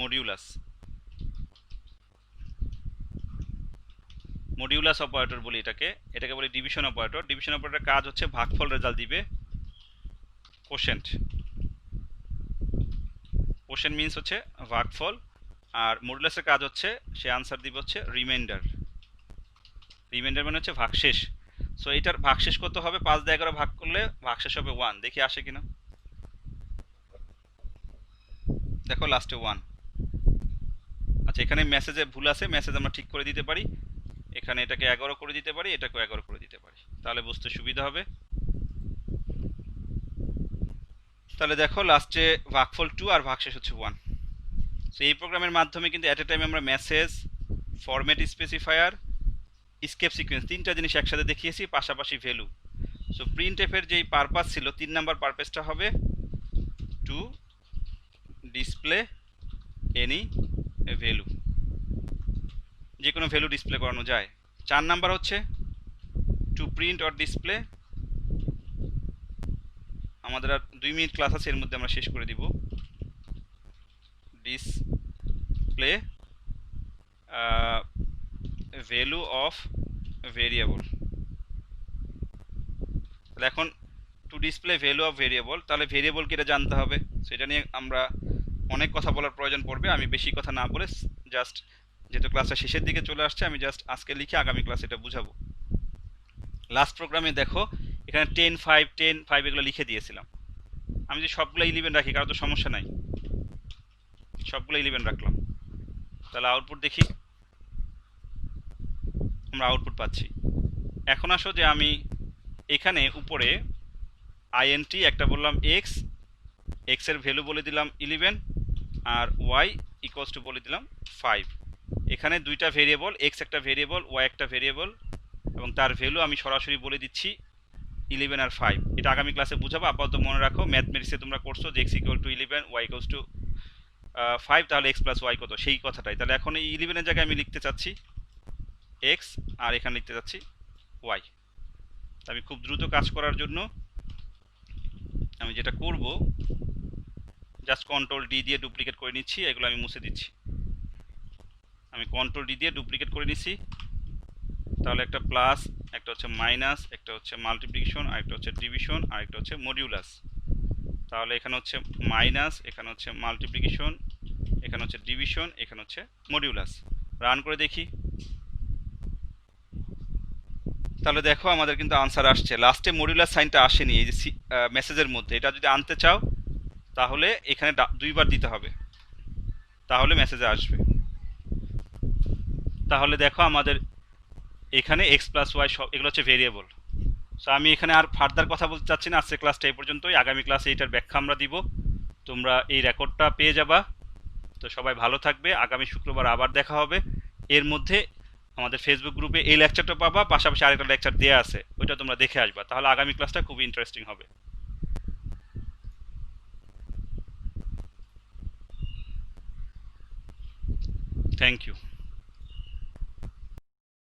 মডিউলাস। মডিউলাস অপারেটর বলি এটাকে, এটাকে বলি ডিভিশন অপারেটর। ডিভিশন অপারেটরের কাজ হচ্ছে ভাগফল রেজাল্ট দিবে, কোশেন্ট। কোশেন্ট মিন্স হচ্ছে ভাগফল, আর মডুলাসের কাজ হচ্ছে সে আনসার দিবে হচ্ছে রিমাইন্ডার। রিমাইন্ডার মানে হচ্ছে ভাগশেষ। সো এটার ভাগশেষ কত হবে, 5 দিয়ে 11 ভাগ করলে ভাগশেষ হবে 1। দেখি আসে কিনা, দেখো লাস্টে 1। আচ্ছা, এখানে মেসেজে ভুল আছে, মেসেজ আমরা ঠিক করে দিতে পারি, এখানে এটাকে 11 করে দিতে পারি, এটাকেও 11 করে দিতে পারি, তাহলে বুঝতে সুবিধা হবে। তাহলে দেখো লাস্টে ভাগফল 2 আর ভাগশেষ হচ্ছে 1। সো এই প্রোগ্রামের মাধ্যমে কিন্তু এট এ টাইম আমরা message, format specifier, escape sequence, 3টা জিনিস একসাথে দেখিয়েছি, পাশাপাশি ভ্যালু। সো প্রিন্ট এফের যেই পারপাস ছিল, 3 নাম্বার পারপাসটা হবে টু ডিসপ্লে এনি ভ্যালু, যে কোনো ভ্যালু ডিসপ্লে করানো যায়। 4 নাম্বার হচ্ছে টু প্রিন্ট অর ডিসপ্লে, আমাদের আর 2 মিনিট ক্লাস আছে, এর মধ্যে আমরা শেষ করে দিব। Display value of variable. তাহলে এখন to display value of variable, তাহলে ভেরিয়েবল কি এটা জানতে হবে। সেটা নিয়ে আমরা অনেক কথা বলার প্রয়োজন পড়বে, আমি বেশি কথা না বলে জাস্ট যেহেতু ক্লাসটা শেষের দিকে চলে আসছে আমি জাস্ট আজকে লিখে আগামী ক্লাসে এটা বুঝাবো। লাস্ট প্রোগ্রামে দেখো এখানে 10 5 10 5 এগুলো লিখে দিয়েছিলাম। আমি যদি সবগুলো 11 রাখি কারো তো সমস্যা নাই, সবগুলো 11 রাখলাম, তাহলে আউটপুট দেখি, আমরা আউটপুট পাচ্ছি। এখন আসো যে আমি এখানে উপরে আইএনটি একটা বললাম এক্স, এক্স এর ভ্যালু বলে দিলাম 11 আর ওয়াই ইকুয়ালস টু বলে দিলাম 5। এখানে দুইটা ভেরিয়েবল, এক্স একটা ভেরিয়েবল, ওয়াই একটা ভেরিয়েবল, এবং তার ভ্যালু আমি সরাসরি বলে দিচ্ছি 11 আর 5। এটা আগামী ক্লাসে বুঝাবো, আপাতত মনে রাখো ম্যাথমেটিক্সে তোমরা করছো যে X equal to 11 Y equals to 5, তাহলে এক্স প্লাস ওয়াই কত সেই কথাটাই। তাহলে এখন এই 11 এর জায়গায় আমি লিখতে চাচ্ছি এক্স আর এখানে লিখতে চাচ্ছি ওয়াই। আমি খুব দ্রুত কাজ করার জন্য আমি যেটা করব জাস্ট কন্ট্রোল ডি দিয়ে ডুপ্লিকেট করে নিচ্ছি, এগুলো আমি মুছে দিচ্ছি। আমি কন্ট্রোল ডি দিয়ে ডুপ্লিকেট করে নিচ্ছি, তাহলে একটা প্লাস, একটা হচ্ছে মাইনাস, একটা হচ্ছে মাল্টিপ্লিকেশন, আর একটা হচ্ছে ডিভিশন, আর একটা হচ্ছে মডিউলাস। তাহলে এখানে হচ্ছে মাইনাস, এখানে হচ্ছে মাল্টিপ্লিকেশন, এখানে হচ্ছে ডিভিশন, এখানে হচ্ছে মডিউলাস। রান করে দেখি, তাহলে দেখো আমাদের কিন্তু আনসার আসছে। লাস্টে মডিউলাস সাইনটা আসেনি এই যে মেসেজের মধ্যে, এটা যদি আনতে চাও তাহলে এখানে দুইবার দিতে হবে, তাহলে মেসেজে আসবে। তাহলে দেখো আমাদের এখানে এক্স প্লাস ওয়াই সব এগুলো হচ্ছে ভেরিয়েবল। সো আমি এখানে আর ফার্দার কথা বলতে চাচ্ছি না, আজকের ক্লাসটা এই পর্যন্তই। আগামী ক্লাসে এইটার ব্যাখ্যা আমরা দিব, তোমরা এই রেকর্ডটা পেয়ে যাবা। তো সবাই ভালো থাকবে, আগামী শুক্রবার আবার দেখা হবে। এর মধ্যে আমাদের ফেসবুক গ্রুপে এই লেকচারটা পাবা, পাশাপাশি আরেকটা লেকচার দেওয়া আছে, ওইটা তোমরা দেখে আসবা, তাহলে আগামী ক্লাসটা খুবই ইন্টারেস্টিং হবে। Thank you.